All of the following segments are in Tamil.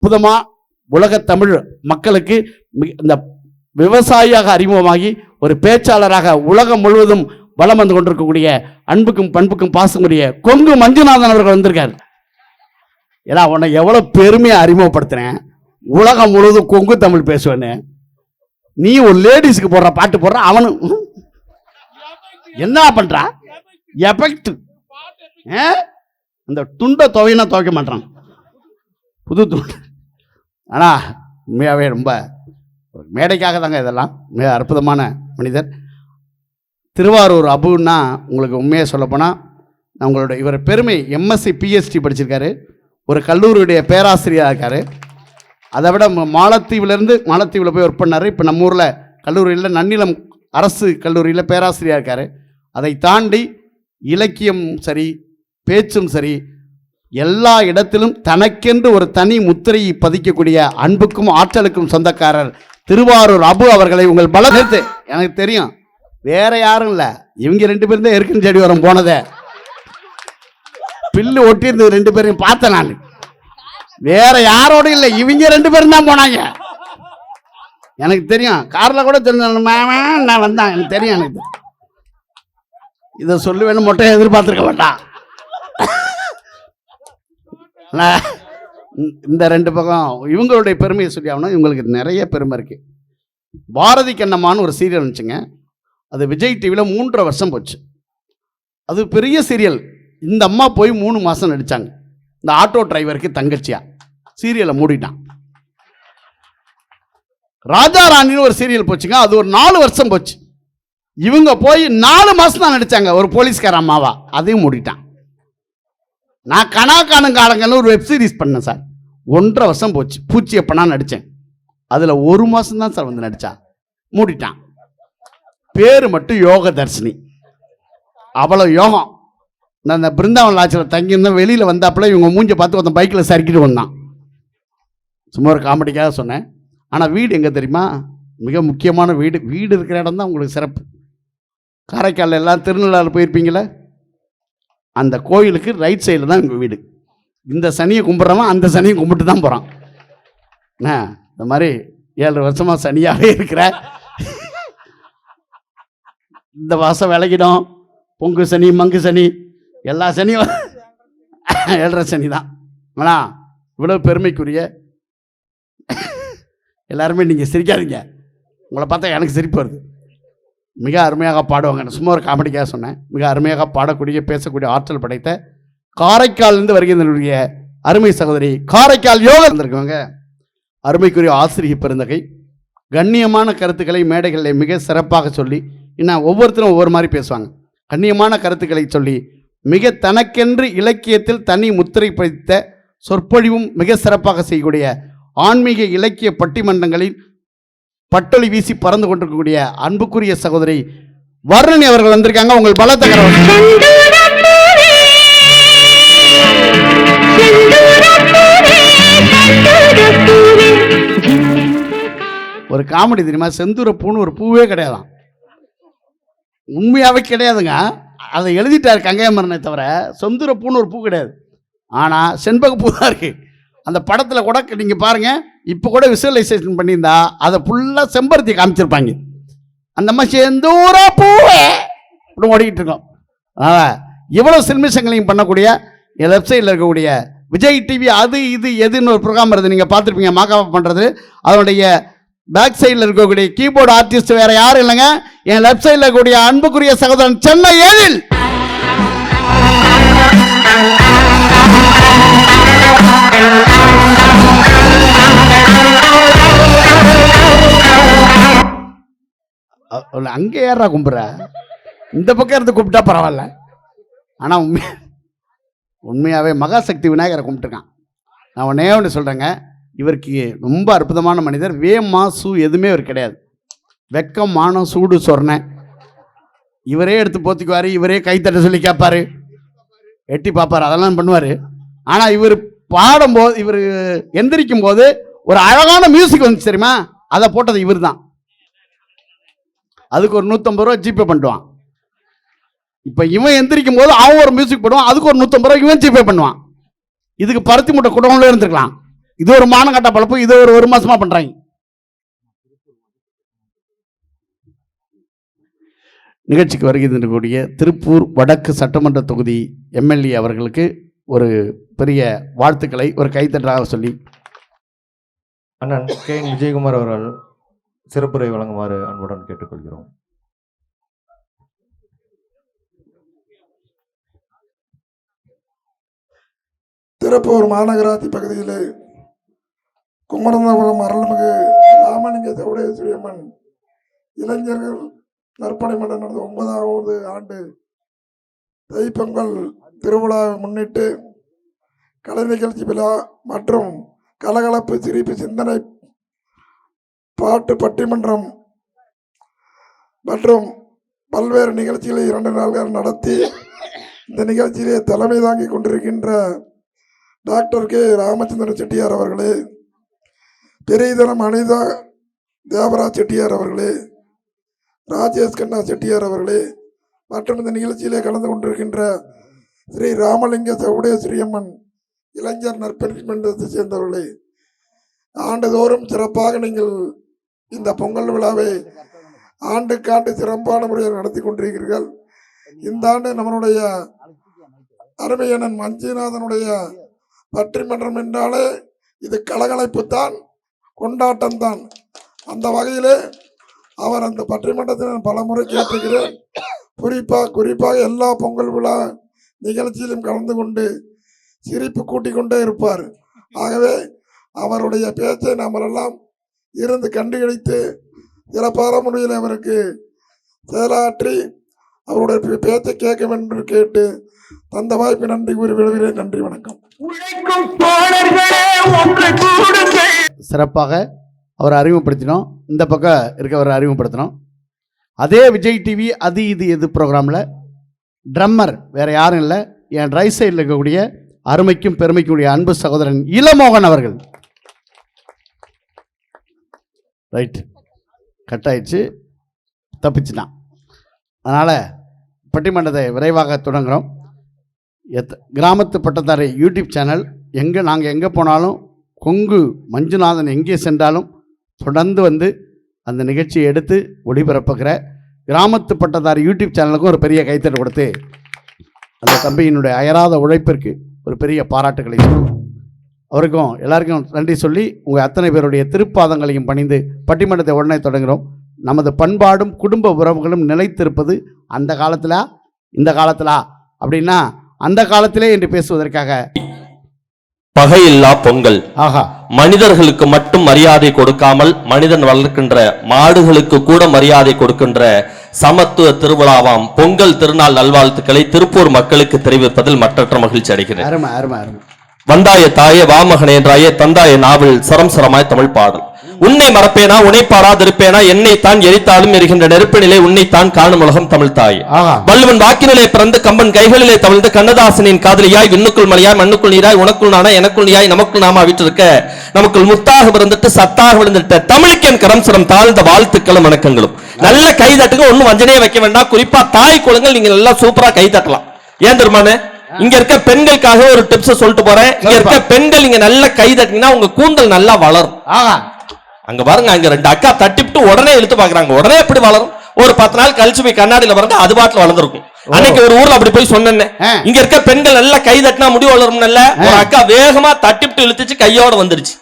அற்புதமாக உலக தமிழ் மக்களுக்கு இந்த விவசாயியாக அறிமுகமாகி ஒரு பேச்சாளராக உலகம் முழுவதும் வலம் வந்து கொண்டிருக்கக்கூடிய அன்புக்கும் பண்புக்கும் பாசமுடைய கொங்கு மஞ்சுநாதன் அவர்கள் வந்திருக்காரு. ஏன்னா உன்னை எவ்வளோ பெருமையாக அறிமுகப்படுத்துறேன், உலகம் முழுவதும் கொங்கு தமிழ் பேசுவேன்னு. நீ ஒரு லேடிஸுக்கு போடுற பாட்டு போடுற, அவனு என்ன பண்றா எஃபெக்ட். அந்த துண்டை துவையினா துவைக்க மாட்டான், புது துண்டு. ஆனால் உண்மையாகவே ரொம்ப மேடைக்காக தாங்க இதெல்லாம். மிக அற்புதமான மனிதர். திருவாரூர் அபுன்னா உங்களுக்கு உண்மையாக சொல்லப்போனால் நான் உங்களோட இவர் பெருமை, எம்எஸ்சி பிஹெச்டி படிச்சிருக்காரு, ஒரு கல்லூரியுடைய பேராசிரியராக இருக்கார். அதை விட மாலத்தீவில் போய் ஒர்க் பண்ணார். இப்போ நம்ம ஊரில் கல்லூரியில் நன்னிலம் அரசு கல்லூரியில் பேராசிரியராக இருக்கார். அதை தாண்டி இலக்கியம் சரி, பேச்சும் சரி, எல்லா இடத்திலும் தனக்கென்று ஒரு தனி முத்திரையை பதிக்கக்கூடிய அன்புக்கும் ஆற்றலுக்கும் சொந்தக்காரர் திருவாரூர் அபு அவர்களை உங்கள் பலத்தை எனக்கு தெரியும். வேற யாரும் இல்லை, இவங்க 2 பேரும் தான் இருக்குன்னு செடி வரும் போனதே. பில்லு ஒட்டி இருந்தது 2 பேரையும் பார்த்தேன் நான். வேற யாரோட இல்லை, இவங்க 2 பேரும் தான் போனாங்க. எனக்கு தெரியும், காரில் கூட தெரிஞ்ச நான் வந்தான், எனக்கு தெரியும். எனக்கு இதை சொல்லுவேன்னு மட்டும் எதிர்பார்த்துருக்க மாட்டான். இந்த 2 பக்கம் இவங்களுடைய பெருமையை சொல்லி ஆகணும். இவங்களுக்கு நிறைய பெருமை இருக்கு. பாரதி கண்ணம்மான்னு ஒரு சீரியல் இருந்துச்சுங்க, அது விஜய் டிவியில் 3.5 வருஷம் போச்சு. அது பெரிய சீரியல். இந்த அம்மா போய் 3 மாதம் நடித்தாங்க. இந்த ஆட்டோ டிரைவருக்கு தங்கச்சியா சீரியலை மூடிட்டான். ராஜா ராணின்னு ஒரு சீரியல் போச்சுங்க, அது ஒரு 4 வருஷம் போச்சு. இவங்க போய் 4 மாதம் தான் நடித்தாங்க, ஒரு போலீஸ்கார அம்மாவா, அதையும் மூடிட்டான். நான் கணக்கான காலங்கள்னு ஒரு வெப்சீரிஸ் பண்ணேன் சார், 1.5 வருஷம் போச்சு. பூச்சி எப்பனா நடித்தேன், அதில் 1 மாதம் தான் சார் வந்து நடித்தா, மூடிட்டான். பேர் மட்டும் யோக தர்ஷினி, அவ்வளோ யோகம். நான் இந்த பிருந்தாவன் லாட்சில் தங்கியிருந்தேன். வெளியில் வந்தாப்புல இவங்க மூஞ்சை பார்த்து ஒருத்தன் பைக்கில் சறுக்கிட்டு வந்தான். சும்மா ஒரு காமெடிக்காக சொன்னேன். ஆனால் வீடு எங்கே தெரியுமா? மிக முக்கியமான வீடு. வீடு இருக்கிற இடம் தான் உங்களுக்கு சிறப்பு. காரைக்காலில் எல்லாம் திருநள்ளாறு போயிருப்பீங்களே, அந்த கோயிலுக்கு ரைட் சைடில் தான் எங்கள் வீடு. இந்த சனியை கும்பிட்றவன் அந்த சனியை கும்பிட்டு தான் போகிறான். இந்த மாதிரி 7 வருஷமாக சனியாகவே இருக்கிற, இந்த வாசம் விலகிடும். பொங்கு சனி, மங்கு சனி, எல்லா சனியும் 7.5 சனி தான். ஆனால் இவ்வளோ பெருமைக்குரிய எல்லாருமே நீங்கள் சிரிக்காதீங்க, உங்களை பார்த்தா எனக்கு சிரிப்பு வருது. மிக அருமையாக பாடுவாங்க. சும்மா ஒரு காமெடிக்காக சொன்னேன். மிக அருமையாக பாடக்கூடிய, பேசக்கூடிய ஆற்றல் படைத்த காரைக்காலிலிருந்து வருகின்ற அருமை சகோதரி காரைக்கால் யோகா இருந்திருக்கவங்க. அருமைக்குரிய ஆசிரியர் பெருந்தகை, கண்ணியமான கருத்துக்களை மேடைகளில் மிக சிறப்பாக சொல்லி, இன்னும் ஒவ்வொருத்தரும் ஒவ்வொரு மாதிரி பேசுவாங்க. கண்ணியமான கருத்துக்களை சொல்லி மிக தனக்கென்று இலக்கியத்தில் தனி முத்திரை பதித்த சொற்பொழிவும் மிக சிறப்பாக செய்யக்கூடிய ஆன்மீக இலக்கிய பட்டிமன்றங்களில் பட்டொலி வீசி பறந்து கொண்டிருக்கக்கூடிய அன்புக்குரிய சகோதரி வர்ணனி அவர்கள் வந்திருக்காங்க. உங்கள் பலத்த ஒரு காமெடி தெரியுமா? செந்தூர பூன்னு ஒரு பூவே கிடையாதான், உண்மையாகவே கிடையாதுங்க. அதை எழுதிட்டார் கங்கையமரனை தவிர செந்தூர பூன்னு ஒரு பூ கிடையாது. ஆனால் செண்பக பூ தான் இருக்குது. அந்த படத்தில் கூட நீங்கள் பாருங்கள், இப்போ கூட விசுவலைசேஷன் பண்ணியிருந்தா அதை ஃபுல்லாக செம்பருத்தி காமிச்சிருப்பாங்க. அந்த மாதிரி செந்தூர பூவே இப்படி ஓடிக்கிட்டு இருக்கோம். அதனால் இவ்வளோ சில்மிஷங்களையும் பண்ணக்கூடிய என் வெப்சைட்டில் இருக்கக்கூடிய விஜய் டிவி அது இது எதுன்னு ஒரு ப்ரோக்ராம் வருது, நீங்கள் பார்த்துருப்பீங்க. மாக்காப் பண்ணுறது, அதனுடைய பேக் சைடில் இருக்கக்கூடிய கீபோர்டு ஆர்டிஸ்ட் வேற யாரும் இல்லைங்க, என் லெஃப்ட் சைடில் இருக்கக்கூடிய அன்புக்குரிய சகோதரன் சென்னை ஏழில். அங்கே ஏறா கும்பிட்ற, இந்த பக்கம் இருந்து கூப்பிட்டா பரவாயில்ல. ஆனால் உண்மையாகவே மகாசக்தி விநாயகரை கும்பிட்டுருக்கான். நான் ஒன்னே ஒன்று சொல்கிறேங்க, இவருக்கு ரொம்ப அற்புதமான மனிதர். வேமா சூ எதுவுமே இவர் கிடையாது. வெக்கம், மானம், சூடு, சொர்ண இவரே எடுத்து போத்திக்குவார். இவரே கைத்தட்ட சொல்லி கேட்பார், எட்டி பார்ப்பார், அதெல்லாம் பண்ணுவார். ஆனால் இவர் பாடும்போது, இவர் எந்திரிக்கும் போது ஒரு அழகான மியூசிக் வந்துச்சு தெரியுமா, அதை போட்டது இவர் தான். அதுக்கு ஒரு 150 ரூபா ஜிபே பண்ணுவான். இப்போ இவன் எந்திரிக்கும் போது அவன் ஒரு மியூசிக் போடுவான், அதுக்கு ஒரு 150 ரூபா இவன் ஜிபே பண்ணுவான். இதுக்கு பருத்தி மூட்டை குடவுல இருந்துருக்கலாம். இது ஒரு மானங்கட்ட பழப்பு. இது ஒரு மாசமா பண்றாங்க. நிகழ்ச்சிக்கு வருகை தரக்கூடிய திருப்பூர் வடக்கு சட்டமன்ற தொகுதி எம்எல்ஏ அவர்களுக்கு ஒரு பெரிய வாழ்த்துக்களை ஒரு கைத்தட்டலாக சொல்லி அண்ணன் கே விஜயகுமார் அவர்கள் சிறப்புரை வழங்குமாறு அன்புடன் கேட்டுக்கொள்கிறோம். திருப்பூர் மாநகராட்சி பகுதியிலே குமரந்தபுரம் அருள்மிகு ராமலிங்க சௌடேஸ்வரியம்மன் இளைஞர்கள் நற்பணி மன்றம் நடந்த 9வது ஆண்டு தைப்பொங்கல் திருவிழாவை முன்னிட்டு கலை நிகழ்ச்சி விழா மற்றும் கலகலப்பு சிரிப்பு சிந்தனை பாட்டு பட்டிமன்றம் மற்றும் பல்வேறு நிகழ்ச்சிகளை 2 நாள்கள் நடத்தி இந்த நிகழ்ச்சியிலே தலைமை தாங்கி கொண்டிருக்கின்ற டாக்டர் கே ராமச்சந்திரன் செட்டியார் அவர்களே, பெரியதனம் அனிதா தேவராஜ் செட்டியார் அவர்களே, ராஜேஷ் கண்ணா செட்டியார் அவர்களே மற்றும் இந்த நிகழ்ச்சியிலே கலந்து கொண்டிருக்கின்ற ஸ்ரீ ராமலிங்க சௌடேஸ்வரியம்மன் இளைஞர் நற்பணி மன்றத்தை சேர்ந்தவர்களே, ஆண்டுதோறும் சிறப்பாக நீங்கள் இந்த பொங்கல் விழாவை ஆண்டுக்காண்டு சிறப்பான முறையில் நடத்தி கொண்டிருக்கிறீர்கள். இந்த ஆண்டு நம்மளுடைய அருமையண்ணன் மஞ்சுநாதனுடைய பட்டிமன்றம் என்றாலே இது கலகலைப்பு தான், கொண்டாட்டம் தான். அந்த வகையிலே அவர் அந்த பட்டிமன்றத்தை நான் பல முறை கேட்டிருக்கிறேன். குறிப்பாக எல்லா பொங்கல் விழா நிகழ்ச்சியிலும் கலந்து கொண்டு சிரிப்பு கூட்டிக் கொண்டே இருப்பார். ஆகவே அவருடைய பேச்சை நாமெல்லாம் இருந்து கண்டுகளித்து சிறப்பான முறையில் அவருக்கு செயலாற்றி அவருடைய பேச்சை கேட்க வேண்டும் என்று கேட்டு தந்த வாய்ப்பு நன்றி கூறி விடுகிறேன். நன்றி, வணக்கம். சிறப்பாக அவரை அறிமுகப்படுத்தினோம். இந்த பக்கம் இருக்கவரை அறிமுகப்படுத்தினோம். அதே விஜய் டிவி அது இது எது ப்ரோக்ராமில் ட்ரம்மர் வேறு யாரும் இல்லை, என் ரைட் சைடில் இருக்கக்கூடிய அருமைக்கும் பெருமைக்கும் உடைய அன்பு சகோதரன் இளமோகன் அவர்கள். ரைட்டு, கட் ஆயிடுச்சு, தப்பிச்சுட்டான். அதனால் பட்டிமன்றத்தை விரைவாக தொடங்குகிறோம். கிராமத்து பட்டதாரி யூடியூப் சேனல் நாங்கள் எங்கே போனாலும் கொங்கு மஞ்சுநாதன் எங்கே சென்றாலும் தொடர்ந்து வந்து அந்த நிகழ்ச்சியை எடுத்து ஒளிபரப்புகிற கிராமத்து பட்டதாரி யூடியூப் சேனலுக்கும் ஒரு பெரிய கைத்தட்டு கொடுத்து அந்த தம்பியினுடைய அயராத உழைப்பிற்கு ஒரு பெரிய பாராட்டுகளை அவருக்கும் எல்லாருக்கும் நன்றி சொல்லி உங்கள் அத்தனை பேருடைய திருப்பாதங்களையும் பணிந்து பட்டிமன்றத்தை உடனே தொடங்குகிறோம். நமது பண்பாடும் குடும்ப உறவுகளும் நிலைத்திருப்பது அந்த காலத்தில் இந்த காலத்தில் அப்படின்னா அந்த காலத்திலே என்று பேசுவதற்காக பகையில்லா பொங்கல். ஆஹா, மனிதர்களுக்கு மட்டும் மரியாதை கொடுக்காமல் மனிதன் வளர்க்கின்ற மாடுகளுக்கு கூட மரியாதை கொடுக்கின்ற சமத்துவ திருவிழாவாம் பொங்கல் திருநாள் நல்வாழ்த்துக்களை திருப்பூர் மக்களுக்கு தெரிவிப்பதில் மற்றற்ற மகிழ்ச்சி அடைகிறேன். அருமை அருமை அருமை. வந்தாய தாயே வாமகனே என்றாயே தந்தாய நாவல் சரம் சரமாய் தமிழ் பாடல். உன்னை மறப்பேனா உன்னை பாராதிருப்பேனா என்னைத்தான் எரித்தாலும் எரிகின்ற நெருப்பினிலே உன்னைத்தான் காணும் உலகம் தமிழ் தாய். வள்ளுவன் வாக்கினிலே பிறந்து கம்பன் கைகளிலே தவிழ்ந்து கண்ணதாசனின் காதலியாய் விண்ணுக்குள் மலையாய் மண்ணுக்குள் நீராய் உனக்குள் நானா எனக்குள் நீயாய் நமக்குள் நாமா வீட்டிருக்க நமக்குள் முத்தாக பிறந்துட்டு சத்தாக விழுந்துட்ட தமிழுக்கு என் கரம் சிரம் தாழ்ந்த வாழ்த்துக்களும் வணக்கங்களும். நல்ல கை தட்டுங்க, ஒன்னும் வஞ்சனையே வைக்க வேண்டாம். குறிப்பா தாய் குழந்தைகள் நீங்க நல்லா சூப்பரா கை தட்டலாம். ஏன் தெரியுமானே, இங்க இருக்க பெண்களுக்காக ஒரு டிப்ஸ் சொல்லிட்டு போறேன். இங்க இருக்க பெண்கள் நீங்க நல்ல கை தட்டினீங்கன்னா உங்க கூந்தல் நல்லா வளரும். அங்க பாருங்க, அங்க 2 அக்கா தட்டிவிட்டு உடனே இழுத்து பாக்குறாங்க. உடனே எப்படி வளரும்? ஒரு 10 நாள் கழிச்சு போய் கண்ணாடியில பாருங்க, அது பாட்டுல வளர்ந்துருக்கும். அன்னைக்கு ஒரு ஊர்ல அப்படி போய் சொன்னேன், இங்க இருக்க பெண்கள் நல்லா கை தட்டினா முடி வளரும். நல்ல ஒரு அக்கா வேகமா தட்டிவிட்டு இழுத்துச்சு, கையோட வந்துருச்சு.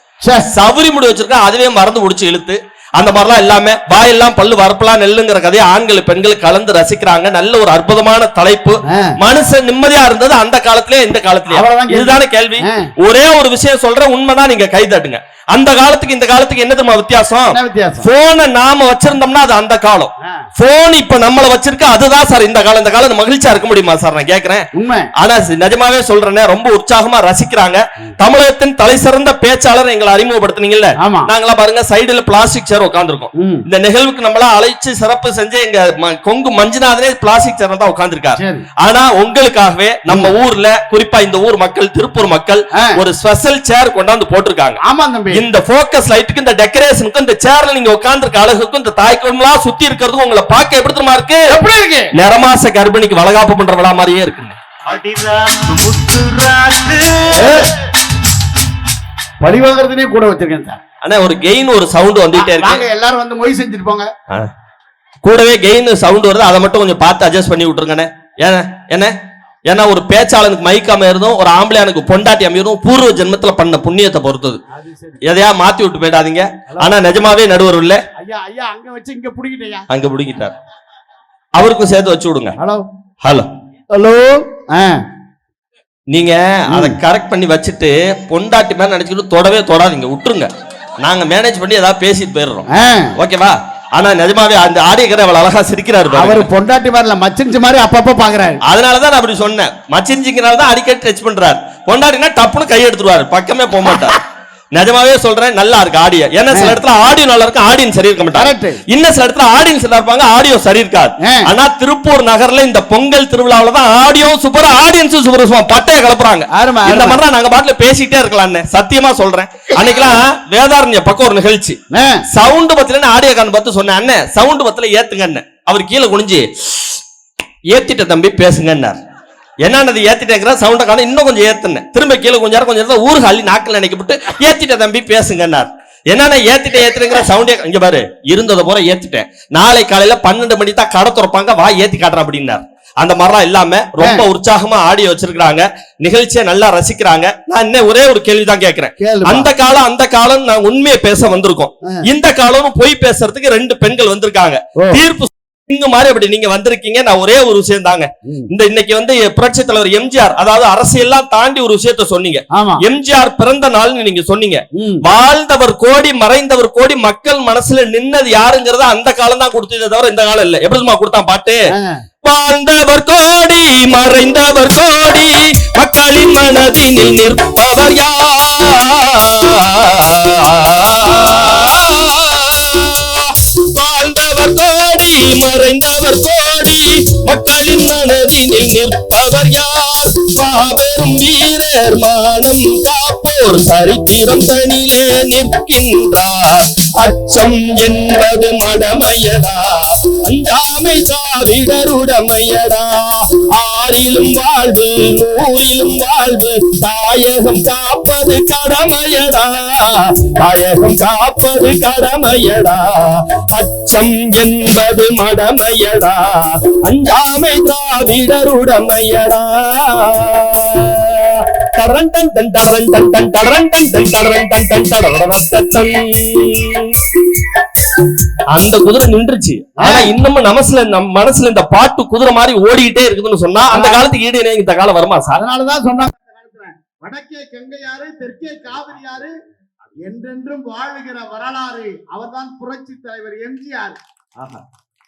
சவுரி முடி வச்சிருக்கா, அதுவே மறந்து முடிச்சு இழுத்து. அந்த மாதிரிலாம் எல்லாமே வாயெல்லாம் பல்லு வரப்பெல்லாம் நெல்லுங்கிற கதையை ஆண்கள் பெண்கள் கலந்து ரசிக்கிறாங்க. நல்ல ஒரு அற்புதமான தலைப்பு. மனுஷன் நிம்மதியா இருந்தது அந்த காலத்திலே இந்த காலத்திலே. இதுதானே கேள்வி. ஒரே ஒரு விஷயம் சொல்றேன், உண்மைதான். நீங்க கை தட்டுங்க. அந்த காலத்துக்கு இந்த காலத்துக்கு என்ன தெரியுமா வித்தியாசம்? போனை நாம வச்சிருந்தோம்னா அது அந்த காலம், போன் இப்ப நம்மள வச்சிருக்க அதுதான் சார் இந்த காலம். இந்த காலம் மகிழ்ச்சியா இருக்க முடியுமா சார்? நான் கேக்குறேன். ஆனா நிஜமாவே சொல்றேன், ரொம்ப உற்சாகமா ரசிக்கிறாங்க. தமிழகத்தின் தலை சிறந்த பேச்சாளர் எங்களை அறிமுகப்படுத்தினீங்கல்ல, நாங்களாம் பாருங்க சைடுல பிளாஸ்டிக் சேர் உட்காந்துருக்கோம். இந்த நிகழ்வுக்கு நம்மளா அழைச்சு சிறப்பு செஞ்சு எங்க கொங்கு மஞ்சுநாதனே பிளாஸ்டிக் சேர் தான் உட்காந்துருக்காரு. ஆனா உங்களுக்காகவே நம்ம ஊர்ல குறிப்பா இந்த ஊர் மக்கள் திருப்பூர் மக்கள் ஒரு ஸ்பெஷல் சேர் கொண்டாந்து போட்டிருக்காங்க. ஆமா தம்பி, இந்த ஃபோக்கஸ் லைட்டுக்கு இந்த டெக்கரேஷனுக்கு இந்த சேர்ல நீங்க உட்கார்ந்திருக்க அழகுக்கும் இந்த தாய்க்குழம்பெல்லாம் சுத்தி இருக்கிறதுக்கு உங்களை பார்க்க எப்படி தெரியுமா இருக்கு? எப்படி இருக்கு? நிறமாச கர்ப்பிணிக்கு வளகாப்பு பண்ற விழா மாதிரியே இருக்குங்க. பழி வாங்குறதுனே கூட வச்சிருக்கேன் சார். ஆனா ஒரு கெயின் ஒரு சவுண்ட் வந்துட்டே வாங்க இருக்கு. எல்லாரும் வந்து மொய் செஞ்சுட்டு போங்க. கூடவே கெயின் சவுண்ட் வருது, அதை மட்டும் கொஞ்சம் பார்த்து அட்ஜஸ்ட் பண்ணி விட்டுருங்கண்ணே. என்ன ஏன்னா ஒரு பேச்சாளனுக்கு மைக்காம இருந்தும் ஒரு ஆம்பளையானுக்கு பொண்டாட்டி அமையும் பூர்வ ஜென்மத்துல பண்ண புண்ணியத்தை பொறுத்தது. எதையா மாத்தி விட்டு போயிடாதீங்க. ஆனா நிஜமாவே நடுவர் இல்ல, ஐயா ஐயா அங்க வச்சு இங்க புடிக்கிட்டயா, அங்க பிடிக்கிட்டார். அவருக்கும் சேர்த்து வச்சு விடுங்க. Hello hello hello. நீங்க அதை கரெக்ட் பண்ணி வச்சுட்டு பொண்டாட்டி மாதிரி நினைச்சுக்கிட்டு தொடவே தொடாதீங்க, விட்டுருங்க. நாங்க மேனேஜ் பண்ணி ஏதாவது பேசிட்டு போயிடுறோம், ஓகேவா? ஆனா நிஜமாவே அந்த ஆடியக்கரை அவ்வளவு அழகா சிரிக்கிறாரு. அவரு பொண்டாட்டி மாதிரி இல்ல, மச்சிஞ்சு மாதிரி அப்பப்ப பாக்குறாரு. அதனாலதான் நான் அப்படி சொன்னேன். மச்சிஞ்சிங்கனாலதான் அடிக்கடி டச் பண்றாரு. பொண்டாட்டினா டப்புன்னு கை எடுத்துருவாரு, பக்கமே போக மாட்டார். நிஜமாவே சொல்றேன், நல்லா இருக்கு ஆடியோ. ஏன்னா சில இடத்துல ஆடியோ நல்லா இருக்கு, ஆடியன்ஸ் சரி இருக்க மாட்டாங்க. இன்னும் சில இடத்துல ஆடியன்ஸ் நல்லா இருப்பாங்க, ஆடியோ சரி இருக்காது. ஆனா திருப்பூர் நகர்ல இந்த பொங்கல் திருவிழாவில தான் ஆடியோ சூப்பர், ஆடியன்ஸும் சூப்பர், பட்டைய கிளப்புறாங்க. இந்த மாதிரி நாங்க பாட்டுல பேசிட்டே இருக்கலாம். சத்தியமா சொல்றேன், அன்னைக்கெல்லாம் வேதாரண்ய பக்கம் ஒரு நிகழ்ச்சி சவுண்ட் பத்தில ஆடியோ கான் பார்த்து சொன்னேன், அண்ணன் சவுண்ட் பத்தில ஏத்துங்க. அவர் கீழே குனிஞ்சு ஏத்திட்ட தம்பி பேசுங்கன்னார். என்னது ஏத்திட்டேங்கிற சவுண்ட காண இன்னும் கொஞ்சம் ஏத்துனேன். திரும்ப கீழே கொஞ்சம் ஊருக்கு அள்ளி நாக்கில் நினைக்கப்பட்டு ஏத்திட்ட தம்பி பேசுங்கன்னார். என்னன்னா ஏத்திட்டேங்கிற சவுண்டே இங்க பாரு, இருந்ததை போற ஏத்திட்டேன். நாளை காலையில 12 மணி தான் கடை திறப்பாங்க, வா ஏத்தி காட்டுறேன் அப்படின்னார். அந்த மாதிரிலாம் இல்லாம ரொம்ப உற்சாகமா ஆடியோ வச்சிருக்காங்க, நிகழ்ச்சியை நல்லா ரசிக்கிறாங்க. நான் இன்னும் ஒரே ஒரு கேள்விதான் கேட்கிறேன். அந்த காலம் நான் உண்மையை பேச வந்திருக்கோம், இந்த காலம் பொய் பேசுறதுக்கு 2 பெண்கள் வந்திருக்காங்க. தீர்ப்பு இங்க மாதிரி அப்படி நீங்க வந்திருக்கீங்க. நான் ஒரே ஒரு விஷயம் தாங்க, இந்த இன்னைக்கு வந்து புரட்சி தலைவர் எம்ஜிஆர், அதாவது அரசியல்லாம் தாண்டி ஒரு விஷயத்த சொன்னீங்க. எம்ஜிஆர் பிறந்த நாள்னு நீங்க சொன்னீங்க. வாழ்ந்தவர் கோடி மறைந்தவர் கோடி, மக்கள் மனசுல நின்னது யாருங்கிறத அந்த காலம் தான் கொடுத்ததே தவிர இந்த காலம் இல்ல. எப்படிமா கொடுத்தான் பாட்டு? வாழ்ந்தவர் கோடி மறைந்தவர் கோடி, மக்களின் மனதினில் நிற்பவர் யார்? வாழ்ந்தவர் கோடி மறைந்தவர் கோடி, மக்களின் மனதினில் நிற்பவர் யார்? பாவரும் வீரர் மானம் காப்போர் சரித்திரம் தனிலே நிற்கின்றார். அச்சம் என்பது மடமையடா, அஞ்சாமை திராவிடருடமையடா. ஆறிலும் வாழ்வு நூறிலும் வாழ்வு, தாயகம் காப்பது கடமையடா, தாயகம் காப்பது கடமையடா. அச்சம் என்பது மடமையடா, அஞ்சாமை திராவிடருடமையடா. அந்த குதிரை நின்றுச்சு. ஆனா இன்னமும் நம்ம மனசுல இந்த பாட்டு குதிரை மாதிரி ஓடிக்கிட்டே இருக்குதுன்னு சொன்னா அந்த காலத்துக்கு ஈடு இந்த காலம் வருமா சார்? அதனாலதான் சொன்னாங்க, வடக்கே கங்கையாறு தெற்கே காவிரியாறு, என்றென்றும் வாழுகிற வரலாறு அவர்தான் புரட்சி தலைவர் எம்ஜிஆர். ஆஹா,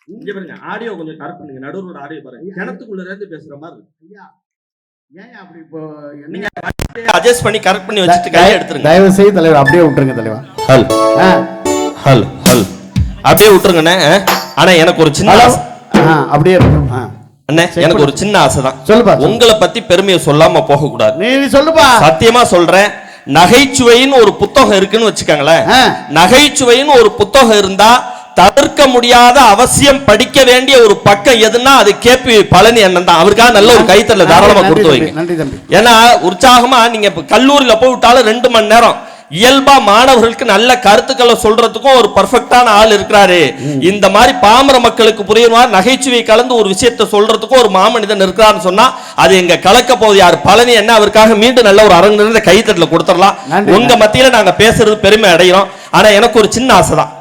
இங்க பாருங்க, ஆடியோ கொஞ்சம் கரெக்ட் பண்ணுங்க. நடுவோட ஆடியோ பாருங்க, கிணத்துக்குள்ள இருந்து பேசுற மாதிரி. ஏன் அப்படி இப்போ நீங்க அட்ஜஸ்ட் பண்ணி கரெக்ட் பண்ணி வச்சிட்டு கையை எடுத்துருங்க. தயவு செய்து தலைவர் அப்படியே விட்டுருங்க தலைவர். ஹல் ஹல் ஹல் அப்படியே விட்டுருங்கண்ணே. ஆனா எனக்கு ஒரு சின்ன அப்படியே அண்ணே, எனக்கு ஒரு சின்ன ஆசை தான். சொல்லுப்பா. உங்களை பத்தி பெருமையை சொல்லாம போக கூடாது. நீ சொல்லுப்பா. சத்தியமா சொல்றேன், நகைச்சுவைன்னு ஒரு புத்தகம் இருக்குன்னு வச்சுக்கோங்களேன். நகைச்சுவைன்னு ஒரு புத்தகம் இருந்தா தவிர்க்க முடியாத அவசியம் படிக்க வேண்டிய ஒரு பக்கம் எதுன்னா அது கேபி பழனி அண்ணன் தான். அவருக்காக நல்ல ஒரு கைத்தறல தாராளமா கொடுத்து வைங்க. ஏன்னா உற்சாகமா நீங்க கல்லூரியில போய் விட்டாலும் 2 மணி நேரம் இயல்பா மாணவர்களுக்கு நல்ல கருத்துக்களை சொல்றதுக்கும் ஒரு பர்ஃபெக்டான ஆள் இருக்கிறாரு. இந்த மாதிரி பாமர மக்களுக்கு புரியுமா நகைச்சுவை கலந்து ஒரு விஷயத்தை சொல்றதுக்கும் ஒரு மாமனிதன் இருக்கிறான்னு சொன்னா அது எங்க கலக்க போது யார்? பழனி என்ன. அவருக்காக மீண்டும் நல்ல ஒரு அரங்கு கைத்தட்டல கொடுத்துடலாம். உங்க மத்தியில நாங்க பேசுறது பெருமை அடைகிறோம். ஆனா எனக்கு ஒரு சின்ன ஆசை தான்.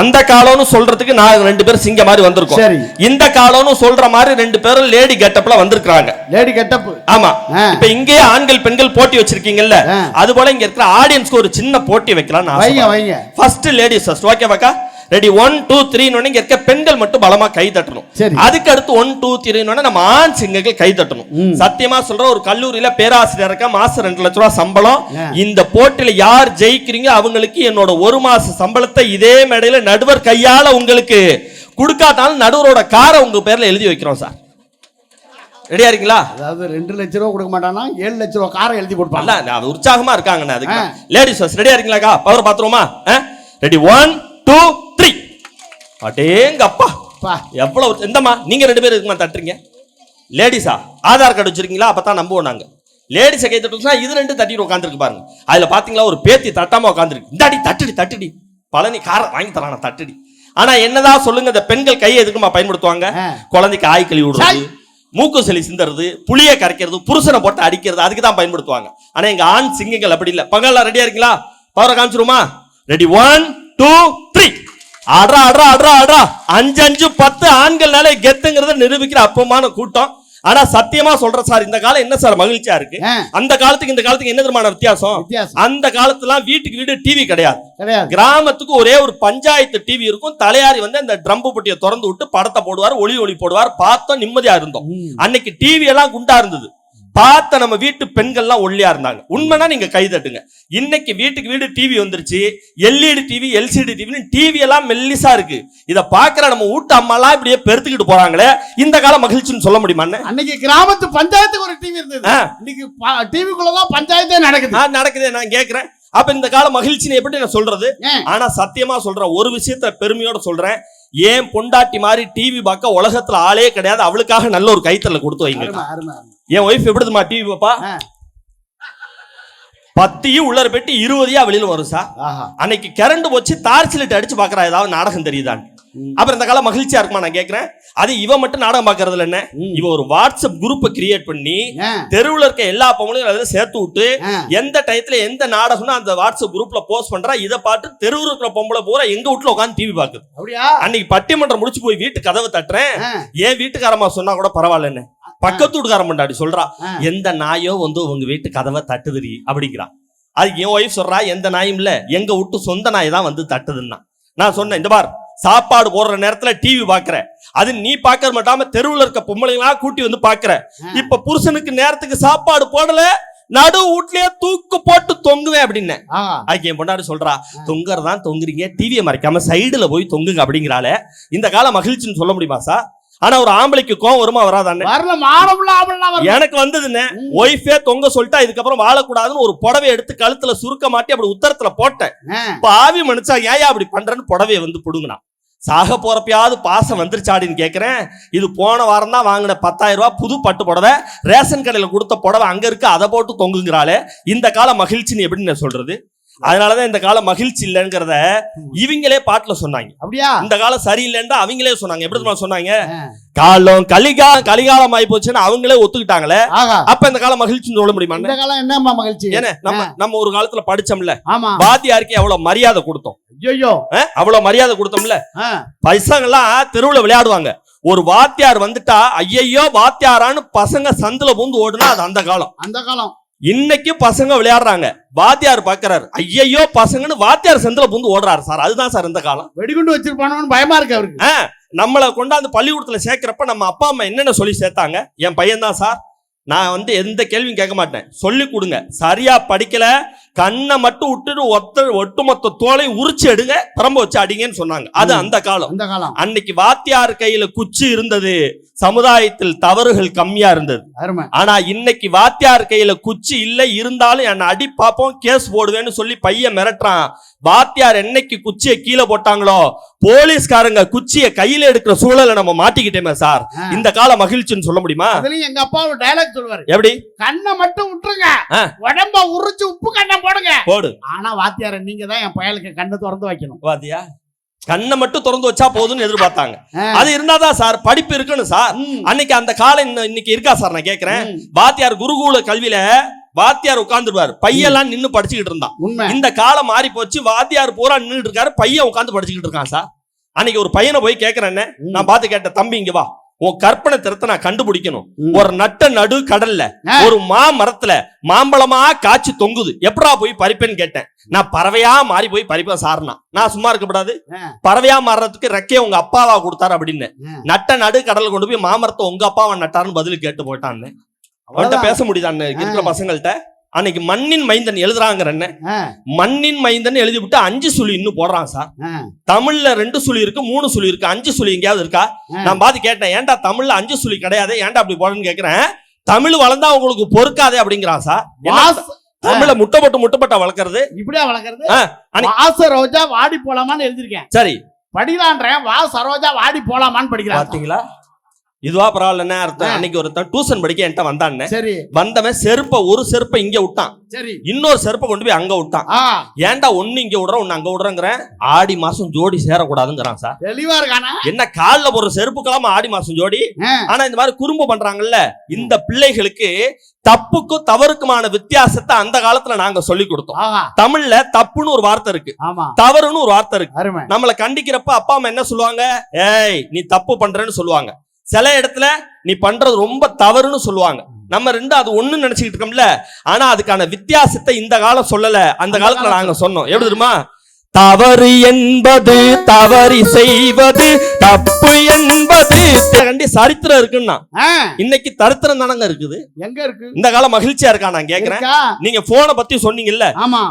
அந்த காலம்னு சொல்றதுக்கு நான் 2 பேரும் சிங்க மாதிரி வந்திருக்கோம். இந்த காலம்னு சொல்ற மாதிரி 2 பேரும் லேடி கெட்டப்ல வந்திருக்காங்க. Lady getup. ஆமா. இப்ப இங்கே ஆண்கள் பெண்கள் போட்டி வச்சிருக்கீங்கல்ல, அது போல இங்க இருக்கிற ஆடியன்ஸ்க்கு ஒரு சின்ன போட்டி வைக்கலாம். First ladies first. ஓகேவாக்கா? ரெடி 1 2 3 இங்க இருக்க பெண்கள் மட்டும் பலமா கை தட்டணும். அதுக்கு அடுத்து 1 2 3 நம்ம ஆண் சிங்கங்கள் கை தட்டணும். சத்தியமா சொல்ற, ஒரு கல்லூரியில பேராசிரியருக்கு மாசம் 2 லட்சம் ரூபாய் சம்பளம். இந்த போட்டியில யார் ஜெயிக்கிறீங்க அவங்களுக்கு என்னோட 1 மாச சம்பளத்தை இதே மேடையில நடுவர் கையால உங்களுக்கு கொடுக்காட்டாலும் நடுவரோட காரை உங்க பேர்ல எழுதி வைக்கிறோம் சார். ரெடியா இருக்கீங்களா? அதாவது 2 லட்சம் ரூபாய் கொடுக்க மாட்டானா 7 லட்சம் ரூபாய் காரை எழுதி கொடுப்பாங்க. உற்சாகமா இருக்காங்க. அதுக்கு லேடிஸ் ஃபர்ஸ்ட். ரெடியா இருக்கீங்களா? பவர் பாத்துருவோமா? ரெடி 1 2 3. அடேங்கப்பா, எவ்வளவு. எந்தம்மா நீங்க 2 பேரும் இருக்குமா தட்டுறீங்க? லேடிஸா? ஆதார் கார்டு வச்சிருக்கீங்களா? அப்பதான் நம்புவோம் நாங்க. லேடிஸை கை தட்டுச்சுன்னா இது ரெண்டு தட்டிட்டு உட்காந்துருக்கு பாருங்க. அதுல பாத்தீங்களா ஒரு பேத்தி தட்டாம உட்காந்துருக்கு. இந்தாடி தட்டுடி பழனி கார வாங்கி தரான தட்டுடி. ஆனா என்னதான் சொல்லுங்க, இந்த பெண்கள் கையை எதுக்குமா பயன்படுத்துவாங்க? குழந்தைக்கு ஆய் கழுவி விடுறது, மூக்கு சளி சிந்தறது, புளிய கரைக்கிறது, புருஷனை போட்டு அடிக்கிறது, அதுக்கு தான் பயன்படுத்துவாங்க. ஆனா எங்க ஆண் சிங்கங்கள் அப்படி இல்ல. பகல்லாம் ரெடியா இருக்கீங்களா? பவரை காமிச்சிருமா? ரெடி 1 2 3 ஆடுறா ஆடுறா ஆடுறா ஆடுறா. 5 5 10 ஆண்கள்னாலே கெத்துங்கிறத நிரூபிக்கிற அப்பமான கூட்டம். ஆனா சத்தியமா சொல்றேன் சார், இந்த காலம் என்ன சார் மகிழ்ச்சியா இருக்கு. அந்த காலத்துக்கு இந்த காலத்துக்கு என்ன தெரியுமான வித்தியாசம்? அந்த காலத்துல வீட்டுக்கு வீடு டிவி கிடையாது. கிராமத்துக்கு ஒரே ஒரு பஞ்சாயத்து டிவி இருக்கும். தலையாரி வந்து அந்த ட்ரம்பு பொட்டியை திறந்து விட்டு படத்தை போடுவார், ஒளி போடுவார். பார்த்தோம், நிம்மதியா இருந்தோம். அன்னைக்கு டிவி எல்லாம் குண்டா இருந்தது. பார்த்த நம்ம வீட்டு பெண்கள்லாம் ஒல்லியா இருந்தாங்க. உண்மைனா நீங்க கை தட்டுங்க. இன்னைக்கு வீட்டுக்கு வீடு டிவி வந்துருச்சு. LED TV, LCD TV, TV எல்லாம் மெல்லிசா இருக்கு. இத பாக்குற நம்ம வீட்டு அம்மாலாம் இப்படியே பெருத்துக்கிட்டு போறாங்களே, இந்த கால மகிழ்ச்சின்னு சொல்ல முடியுமா? அன்னைக்கு கிராமத்து பஞ்சாயத்துக்கு ஒரு டிவி இருந்தது. இன்னைக்கு டிவிக்குள்ளதான் பஞ்சாயத்தே நடக்குது. நான் கேக்குறேன், அப்ப இந்த கால மகிழ்ச்சின்னு எப்படி நான் சொல்றது? ஆனா சத்தியமா சொல்றேன், ஒரு விஷயத்த பெருமையோட சொல்றேன். ஏன் பொண்டாட்டி மாதிரி டிவி பார்க்க உலகத்துல ஆளே கிடையாது. அவளுக்காக நல்ல ஒரு கைத்தல கொடுத்து வைங்க. என் ஒய்ஃப் எப்படிமா டிவி பாப்பா? 10 உள்ளர பெட்டி 20 வெளியில வரும் சார். அன்னைக்கு கரண்ட் போச்சு, டார்ச் லைட் அடிச்சு பாக்குறா ஏதாவது நாடகம் தெரியுதான். அப்புறம் இந்த காலம் மகிழ்ச்சியா இருக்குமா? நான் கேக்குறேன். அது இவ மட்டும் நாடகம் பாக்குறதுல என்ன, இவ ஒரு வாட்ஸ்அப் குரூப்பை கிரியேட் பண்ணி தெருவுல இருக்க எல்லா பொம்பளையும் அதுல சேர்த்து விட்டு எந்த டயத்துல எந்த நாடகம்னு அந்த வாட்ஸ்அப் குரூப்ல போஸ்ட் பண்றா. இதை பார்த்து தெருவுல இருக்கிற பொம்பளை பூரா எங்க வீட்டுல உட்காந்து டிவி பாக்குது. அன்னைக்கு பட்டிமன்றம் முடிச்சு போய் வீட்டு கதவை தட்டுறேன். ஏன் வீட்டுக்காரமா சொன்னா கூட பரவாயில்லன்னு பக்கத்து வீட்டுக்காரன் பண்ணாடி சொல்றா, எந்த நாயோ வந்து உங்க வீட்டு கதவை தட்டுதுரி அப்படிங்கிறா. அதுக்கு என் ஒய்ஃப் சொல்றா, எந்த நாயும் இல்ல, எங்க வீட்டு சொந்த நாய் தான் வந்து தட்டுதுன்னா. நான் சொன்னேன், இந்த பார், சாப்பாடு போடுற நேரத்துல டிவி பாக்குற, அது நீ பாக்க மாட்டாம தெருவுல இருக்க பொம்பளைங்களா கூட்டி வந்து பாக்குற. இப்ப புருஷனுக்கு நேரத்துக்கு சாப்பாடு போடல, நடு வீட்லயே தூக்கு போட்டு தொங்குவேன் அப்படின்னு. அதுக்கு என் பொண்டாடி சொல்றா, தொங்குறதான் தொங்குறீங்க, டிவியை மறைக்காம சைடுல போய் தொங்குங்க அப்படிங்கிறாளே. இந்த கால மகிழ்ச்சின்னு சொல்ல முடியுமா சார்? ஆனா ஒரு ஆம்பளைக்கு கோவம் வருமா வராதானே? எனக்கு வந்ததுன்னு ஒய்ஃபே தொங்க சொல்லிட்டா இதுக்கப்புறம் வாழக்கூடாதுன்னு ஒரு புடவை எடுத்து கழுத்துல சுருக்க மாட்டி அப்படி உத்தரத்துல போட்டேன். பாவி மனுஷா ஏன் அப்படி பண்றேன்னு புடவையை வந்து புடுங்கினா. சாக போறப்பயாவது பாசம் வந்துருச்சாடின்னு கேக்குறேன். இது போன வாரம் தான் வாங்கின 10,000 ரூபாய் புது பட்டு புடவை, ரேஷன் கடையில கொடுத்த புடவை அங்க இருக்கு, அதை போட்டு தொங்குங்கிறாளே. இந்த கால மகிழ்ச்சின்னு எப்படி நான் சொல்றது? அதனாலதான் இந்த காலம் மகிழ்ச்சி இல்லைங்கிறத இவங்களே பாட்டுல சொன்னாங்க. அப்படியா? இந்த காலம் சரியில்லைன்னு அவங்களே சொன்னாங்க. எப்படி சொன்னாங்க? காலம் கலிகாலம் ஆகி போச்சுன்னு அவங்களே ஒத்துக்கிட்டாங்களே. அப்ப இந்த காலம் மகிழ்ச்சின்னு சொல்ல முடியுமா? இந்த காலம் என்னமா மகிழ்ச்சி? ஏன்னா நம்ம ஒரு காலத்துல படிச்சோம்ல, வாத்தியாருக்கு எவ்வளவு மரியாதை கொடுத்தோம். ஐயோ, அவ்வளவு மரியாதை கொடுத்தோம்ல. பசங்கெல்லாம் தெருவுல விளையாடுவாங்க. ஒரு வாத்தியார் வந்துட்டா ஐயோ வாத்தியாரான்னு பசங்க சந்துல பூந்து ஓடுனா அது அந்த காலம். அந்த காலம். இன்னைக்கு பசங்க விளையாடுறாங்க, வாத்தியார் பாக்குறாரு, ஐயோ பசங்கன்னு வாத்தியார் சந்தில பூந்து ஓடுறாரு சார். அதுதான் சார் இந்த காலம். வெடிகுண்டு வச்சிருப்பானு பயமா இருக்கு அவருக்கு. நம்மளை கொண்டாந்து பள்ளிக்கூடத்துல சேர்க்கிறப்ப நம்ம அப்பா அம்மா என்னென்ன சொல்லி சேர்த்தாங்க? என் பையன் தான் சார், நான் வந்து எந்த கேள்வியும் கேட்க மாட்டேன், சொல்லி கொடுங்க. சரியா படிக்கல, கண்ணை மட்டும் விட்டுட்டு ஒட்டுமொத்த தோலையும் உரிச்சு எடுங்க, திறம்ப வச்சு அடிங்கன்னு சொன்னாங்க. அது அந்த காலம். அன்னைக்கு வாத்தியார் கையில குச்சி இருந்தது, சமுதாயத்தில் தவறுகள் கம்மியா இருந்தது. ஆனா இன்னைக்கு வாத்தியார் கையில குச்சி இல்ல, இருந்தாலும் என்ன அடி பாப்போம், கேஸ் போடுவேன்னு சொல்லி பையன் மிரட்டுறான். வாத்தியார் என்னைக்கு குச்சியை கீழே போட்டாங்களோ போலீஸ்காரங்க குச்சியை கையில எடுக்கிற சூழலை நம்ம மாட்டிக்கிட்டேமே சார். இந்த கால மகிழ்ச்சின்னு சொல்ல முடியுமா? எங்க அப்பா ஒரு டயலாக் சொல்லுவாரு, எப்படி? கண்ணை மட்டும் விட்டுருங்க, உடம்ப உரிச்சு உப்பு கண்ணை போடுங்க போடு. ஆனா வாத்தியார நீங்க தான் என் பயலுக்கு கண்ணை திறந்து வைக்கணும். வாத்தியா கண்ணை மட்டும் திறந்து வச்சா போதும்னு எதிர்பார்த்தாங்க. அது இருந்தாதான் சார் படிப்பு இருக்கணும் சார். அன்னைக்கு அந்த காலம் இன்னைக்கு இருக்கா சார்? நான் கேக்குறேன். வாத்தியார் குருகுல கல்வியில வாத்தியார் உட்கார்ந்துருவாரு, பையெல்லாம் நின்னு படிச்சுக்கிட்டு இருந்தான். இந்த காலம் மாறி போச்சு, வாத்தியார் பூரா நின்றுட்டு இருக்காரு, பையன் உட்காந்து படிச்சுக்கிட்டு இருக்கான் சார். அன்னைக்கு ஒரு பையனை போய் கேக்குறேன்னு நான் பார்த்து கேட்டேன், தம்பி இங்க வா, உன் கற்பனை திறத்தை நான் கண்டுபிடிக்கணும். ஒரு நட்ட நடு கடல்ல ஒரு மாமரத்துல மாம்பழமா காய்ச்சி தொங்குது, எப்படா போய் பறிப்பேன்னு கேட்டேன். நான் பறவையா மாறி போய் பறிப்பேன் சார்னா. நான் சும்மா இருக்கப்படாது, பறவையா மாறுறதுக்கு ரெக்கைய உங்க அப்பாவா கொடுத்தாரு அப்படின்னு. நட்ட நடு கடல் கொண்டு போய் மாமரத்தை உங்க அப்பாவை நட்டாருன்னு பதில் கேட்டு போயிட்டான்னு. அவன்கிட்ட பேச முடியுதான்னு இருக்கிற பசங்கள்ட்ட. அன்னைக்கு மண்ணின் மைந்தன் எழுதுறாங்க, மண்ணின் மைந்தன் எழுதி விட்டு 5 சுழி இன்னும் போடுறான் சார். தமிழ்ல 2 சுழி இருக்கு, 3 சுழி இருக்கு, 5 சுழி எங்கேயாவது இருக்கா? நான் பாத்து கேட்டேன், ஏன்டா தமிழ்ல 5 சுழி கிடையாது, ஏன்டா அப்படி போடுன்னு கேக்குறேன். தமிழ் வளர்ந்தா உங்களுக்கு பொறுக்காதே அப்படிங்கிறான் சார். தமிழ்ல முட்டைப்பட்ட வளர்க்கறது இப்படியா வளர்க்கறது? வாச ரோஜா வாடி போலாமான்னு எழுதிருக்கேன். சரி படிக்கலான்றேன், வாச ரோஜா வாடி போலாமான்னு படிக்கிறேன். பாத்தீங்களா? இதுவா பரவாயில்லன்னா அர்த்தம். அன்னைக்கு ஒருத்தன் டியூஷன் படிக்க என்கிட்ட வந்தான்னு, சரி வந்தவன் ஒரு செருப்பை இங்க விட்டான், சரி இன்னொரு செருப்பை கொண்டு போய் அங்க விட்டான். ஏன்டா ஒண்ணு இங்க விடுற ஒண்ணு அங்க விடுறேங்கிறேன். ஆடி மாசம் ஜோடி சேரக்கூடாதுங்கிறான் சார். தெளிவா இருக்கானா? என்ன காலில் போற செருப்புக்கெல்லாம் ஆடி மாசம் ஜோடி? ஆனா இந்த மாதிரி குறும்பு பண்றாங்கல்ல, இந்த பிள்ளைகளுக்கு தப்புக்கும் தவறுக்குமான வித்தியாசத்தை அந்த காலத்துல நாங்க சொல்லி கொடுத்தோம். தமிழ்ல தப்புன்னு ஒரு வார்த்தை இருக்கு, தவறுன்னு ஒரு வார்த்தை இருக்கு. நம்மளை கண்டிக்கிறப்ப அப்பா அம்மா என்ன சொல்லுவாங்க? ஏய் நீ தப்பு பண்றேன்னு சொல்லுவாங்க. சில இடத்துல நீ பண்றது ரொம்ப தவறுன்னு சொல்லுவாங்க. நம்ம ரெண்டு அது ஒண்ணு நினைச்சுக்கிட்டு இருக்கோம்ல. ஆனா அதுக்கான வித்தியாசத்தை இந்த காலம் சொல்லல, அந்த காலத்துல நாங்க சொன்னோம். எப்படி தெரியுமா? தவறு என்பது தவறி செய்வது, தப்பு என்பது கண்டி சரித்திரம் இருக்குன்னா. இன்னைக்கு தரித்திரம் தானங்க இருக்குது. எங்க இருக்கு? இந்த காலம் மகிழ்ச்சியா இருக்கா? நான் கேக்குறேன். நீங்க போனை பத்தி சொன்னீங்கல்ல,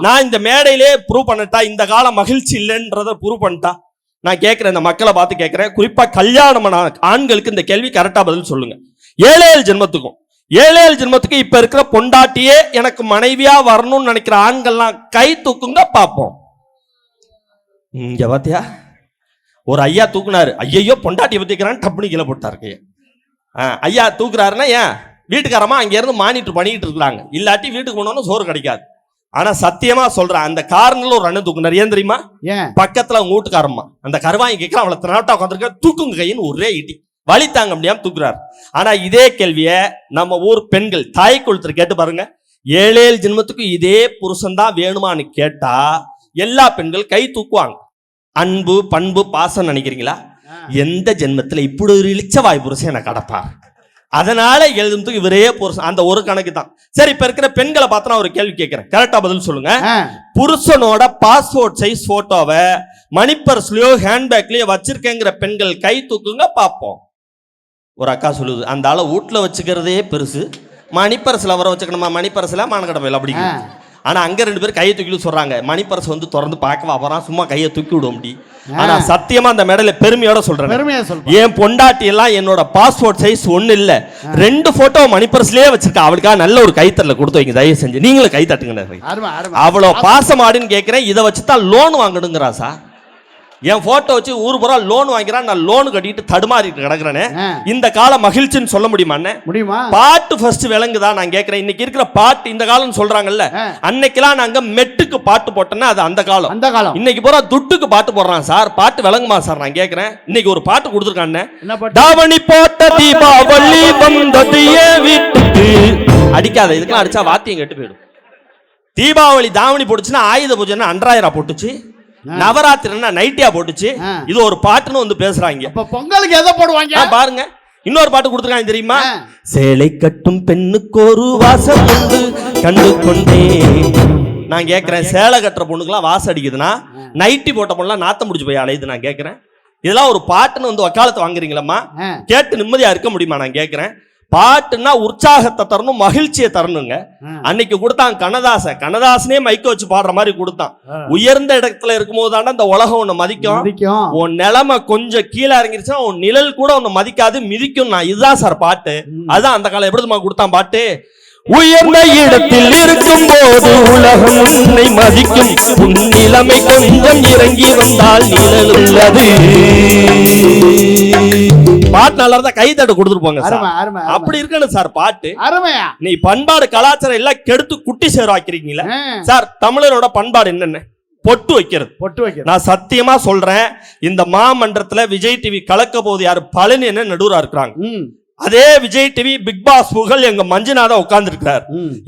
நான் இந்த மேடையிலே ப்ரூவ் பண்ணட்டா இந்த காலம் மகிழ்ச்சி இல்லைன்றத ப்ரூவ் பண்ணிட்டா? நான் கேட்கிறேன், இந்த மக்களை பார்த்து கேட்கிறேன். குறிப்பா கல்யாணம் ஆண்களுக்கு இந்த கேள்வி கரெக்டா பதில் சொல்லுங்க. 7 ஜென்மத்துக்கும் 7 ஜென்மத்துக்கு இப்ப இருக்கிற பொண்டாட்டியே எனக்கு மனைவியா வரணும்னு நினைக்கிற ஆண்கள்லாம் கை தூக்குங்க பாப்போம். இங்க பாத்தியா, ஒரு ஐயா தூக்குனாரு. ஐயோ பொண்டாட்டியை பத்திக்கிறான்னு டப்புனு கீழே போட்டாரு. ஐயா தூக்குறாருன்னா ஏன்? வீட்டுக்காரமா அங்க இருந்து மானிட்டர் பண்ணிட்டு இருக்காங்க, இல்லாட்டி வீட்டுக்கு போனோம்னு சோறு கிடைக்காது. ஆனா சத்தியமா சொல்றேன், அந்த காரணத்துல ஒரு அண்ணன் தூக்குனாரு. ஏன் தெரியுமா? பக்கத்துல அவங்க வீட்டுக்காரம்மா அந்த கருவாங்கி கேட்கலாம், அவளை திராட்டா உட்காந்துருக்க, தூக்குங்க கையின்னு ஒரே இட்டி, வலி தாங்க முடியாம தூக்குறாரு. ஆனா இதே கேள்விய நம்ம ஊர் பெண்கள் தாய் கொளுத்தர் கேட்டு பாருங்க. 7 ஜென்மத்துக்கு இதே புருஷன் தான் வேணுமான்னு கேட்டா எல்லா பெண்கள் கை தூக்குவாங்க. அன்பு பண்பு பாசம் நினைக்கிறீங்களா? எந்த ஜென்மத்துல இப்படி ஒரு இளிச்சவாய் புருஷன் எனக்கு கடப்பார், அதனால எழுதுறதுக்கு இவரே புருஷன், அந்த ஒரு கணக்கு தான். சரி, இப்ப இருக்கிற பெண்களை பார்த்து நான் ஒரு கேள்வி கேட்கிறேன், கரெக்டா பதில் சொல்லுங்க. புருஷனோட பாஸ்போர்ட் சைஸ் போட்டோவை மணிப்பர்ஸ்லயோ ஹேண்ட்பேக்லயோ வச்சிருக்கேங்கிற பெண்கள் கை தூக்குங்க பாப்போம். ஒரு அக்கா சொல்லுது, அந்த ஆளை வீட்டுல வச்சுக்கிறதே பெருசு, மணிப்பர்ஸ்ல வர வச்சுக்கணுமா? மணிப்பர்ஸ்ல மானக்கடமையில் அப்படி. ஆனா அங்க 2 பேர் கையை தூக்கிட்டு சொல்றாங்க, மணிப்பர்ஸ் வந்து திறந்து பார்க்கவா போறான், சும்மா கையை தூக்கி விடும் அப்படி. ஆனா சத்தியமா அந்த மேடையில பெருமையோட சொல்றேன், என் பொண்டாட்டி எல்லாம் என்னோட பாஸ்போர்ட் சைஸ் 1 இல்ல 2 போட்டோ மணிப்பர்ஸ்லயே வச்சிருக்கா. அவளுக்காக நல்ல ஒரு கைத்தட்டல கொடுத்து வைங்க தயவு செஞ்சு, நீங்களும் கை தட்டுங்க. அவ்வளவு பாசமாடின்னு கேட்கிறேன். இதை வச்சுதான் லோன் வாங்கணுங்கிறா சார். என் போட்டோ வச்சு ஊர் பூரா லோன் வாங்கிறான், நான் லோன் கட்டிட்டு தடுமாறிட்டு கிடக்குறேனே. இந்த கால மகிழ்ச்சின்னு சொல்ல முடியுமா? பாட்டு ஃபர்ஸ்ட் விளங்குதா? நான் கேட்கிறேன். இன்னைக்கு இருக்கிற பாட்டு இந்த காலம் சொல்றாங்கல்ல, அன்னைக்கெல்லாம் நாங்க மெட்டுக்கு பாட்டு போட்டோன்னா அது அந்த காலம். இன்னைக்கு பூரா துட்டுக்கு பாட்டு போடுறான் சார். பாட்டு விளங்குமா சார்? நான் கேட்கிறேன். இன்னைக்கு ஒரு பாட்டு கொடுத்துருக்கானே, தாவணி போட்ட தீபாவளி வந்தது வீட்டுக்கு. அடிக்காத, இதுக்கெல்லாம் அடிச்சா வாத்தியம் கெட்டு போயிடும். தீபாவளி தாவணி போட்டுச்சுன்னா ஆயுத பூஜைன்னா அன்றாயிரா போட்டுச்சு, நவராத்திரின்னா நைட்டியா போட்டுச்சு. இது ஒரு பாட்டுன்னு வந்து பேசுறாங்க. பொங்கலுக்கு எதை போடுவாங்க பாருங்க. இன்னொரு பாட்டு கொடுத்துருக்காங்க தெரியுமா? சேலை கட்டும் பெண்ணுக்கு ஒரு வாசம் உண்டு கண்டு கொண்டே. நான் கேட்கிறேன், சேலை கட்டுற பொண்ணுக்கெல்லாம் வாசம் அடிக்குதுன்னா நைட்டி போட்ட பொண்ணுலாம் நாத்தம் முடிச்சு போய் அலையுது. நான் கேட்கிறேன், இதெல்லாம் ஒரு பாட்டுன்னு வந்து வக்காலத்து வாங்குறீங்களம்மா? கேட்டு நிம்மதியா இருக்க முடியுமா? நான் கேட்கிறேன். பாட்டுன்னா உற்சாகத்தை தரணும், மகிழ்ச்சியை தரணுங்க. அன்னைக்கு கொடுத்தான் கண்ணதாசனே மைக்க வச்சு பாடுற மாதிரி கொடுத்தான். உயர்ந்த இடத்துல இருக்கும் போது தானே இந்த உலகம் உன்னை மதிக்கும். உன் நிலைமை கொஞ்சம் கீழே இறங்கிருச்சா உன் நிழல் கூட உன்னை மதிக்காது, மிதிக்கும். நான் இதுதான் சார் பாட்டு. அதான் அந்த காலம் எப்படிமா கொடுத்தான் பாட்டு. உயர்ந்த இடத்தில் இருக்கும் போது உலகம் உன்னை மதிக்கும், உன் நிலைமை கொஞ்சம் இறங்கி வந்தால் நிழல் உள்ளது. பாட்டு நல்லா இருந்தா கை தட்டு கொடுத்துருப்பாங்க. அப்படி இருக்கணும் சார் பாட்டு. நீ பண்பாடு கலாச்சாரம் எல்லாம் கெடுத்து குட்டி சேர ஆக்கிறீங்களா சார்? தமிழரோட பண்பாடு என்னென்ன? பொட்டு வைக்கிறது. நான் சத்தியமா சொல்றேன், இந்த மாமன்றத்துல விஜய் டிவி கலக்க போது யாரு? பழனி என்ன நடுவரா இருக்கிறாங்க. அதே விஜய் டிவி பிக் பாஸ் புகழ் எங்க மஞ்சுநாதா உட்கார்ந்து இருக்கிறார்.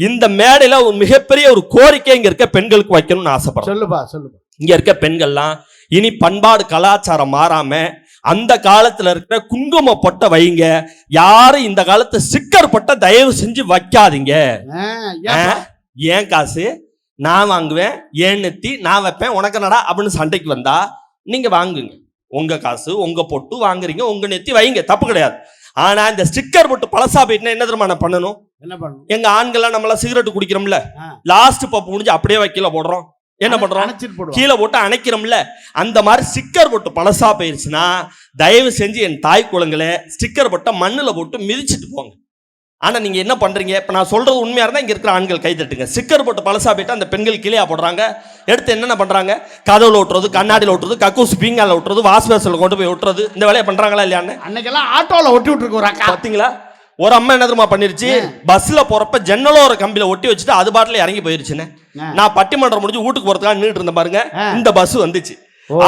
இந்த மேடையில ஒரு மிகப்பெரிய ஒரு கோரிக்கை இங்க இருக்க பெண்களுக்கு வைக்கணும்னு ஆசைப்படுறேன். சொல்லுப்பா. இங்க இருக்க பெண்கள்லாம் இனி பண்பாடு கலாச்சாரம் மாறாம அந்த காலத்துல இருக்கிற குங்கும பொட்டை வைங்க. யாரும் இந்த காலத்து ஸ்டிக்கர் பொட்டை தயவு செஞ்சு வைக்காதீங்க. ஏன் காசு நான் வாங்குவேன், ஏன் நெத்தி நான் வைப்பேன், உனக்கு நடா அப்படின்னு சண்டைக்கு வந்தா நீங்க வாங்குங்க. உங்க காசு உங்க பொட்டு வாங்குறீங்க, உங்க நெத்தி வைங்க, தப்பு கிடையாது. ஆனா இந்த ஸ்டிக்கர் போட்டு பழசா போயிட்டுனா என்ன தெரியுமா பண்ணணும்? எங்க ஆண்கள்லாம் நம்மள சிகரெட் குடிக்கிறோம்ல, லாஸ்ட் பப்பு முடிஞ்சு அப்படியே வைக்கல போடுறோம். என்ன பண்றோம்? கீழே போட்டு அணைக்கிறோம்ல. அந்த மாதிரி ஸ்டிக்கர் போட்டு பழசா போயிருச்சுன்னா தயவு செஞ்சு என் தாய் குளங்களை ஸ்டிக்கர் போட்ட மண்ணுல போட்டு மிதிச்சுட்டு போங்க. ஆனா நீங்க என்ன பண்றீங்க? இப்ப நான் சொல்றது உண்மையா இருந்தா இங்க இருக்கிற ஆண்கள் கை தட்டுங்க. ஸ்டிக்கர் போட்டு பழசா போயிட்டு அந்த பெண்கள் கீழே போடுறாங்க. எடுத்து என்னென்ன பண்றாங்க? கதவுல ஒட்டுறது, கண்ணாடியில் ஒட்டுறது, கக்கூஸ் பீங்கால ஒட்டுறது, வாஷ் பேசில் கொண்டு போய் ஒட்டுறது, இந்த வேலையை பண்றாங்களா இல்லையான்னு அன்னைக்கெல்லாம் ஆட்டோல ஒட்டி விட்டுருக்கு ஒரு அக்கா. பாத்தீங்களா? ஒரு அம்மா என்ன தெரியுமா பண்ணிருச்சு? பஸ்ல போறப்ப ஜன்னலோ ஒரு கம்பியில ஒட்டி வச்சுட்டு அது பாட்டில இறங்கி போயிருச்சுன்னு. நான் பட்டிமன்றம் முடிஞ்சு வீட்டுக்கு போறதுக்காக நின்றுட்டு இருந்த பாருங்க, இந்த பஸ் வந்துச்சு.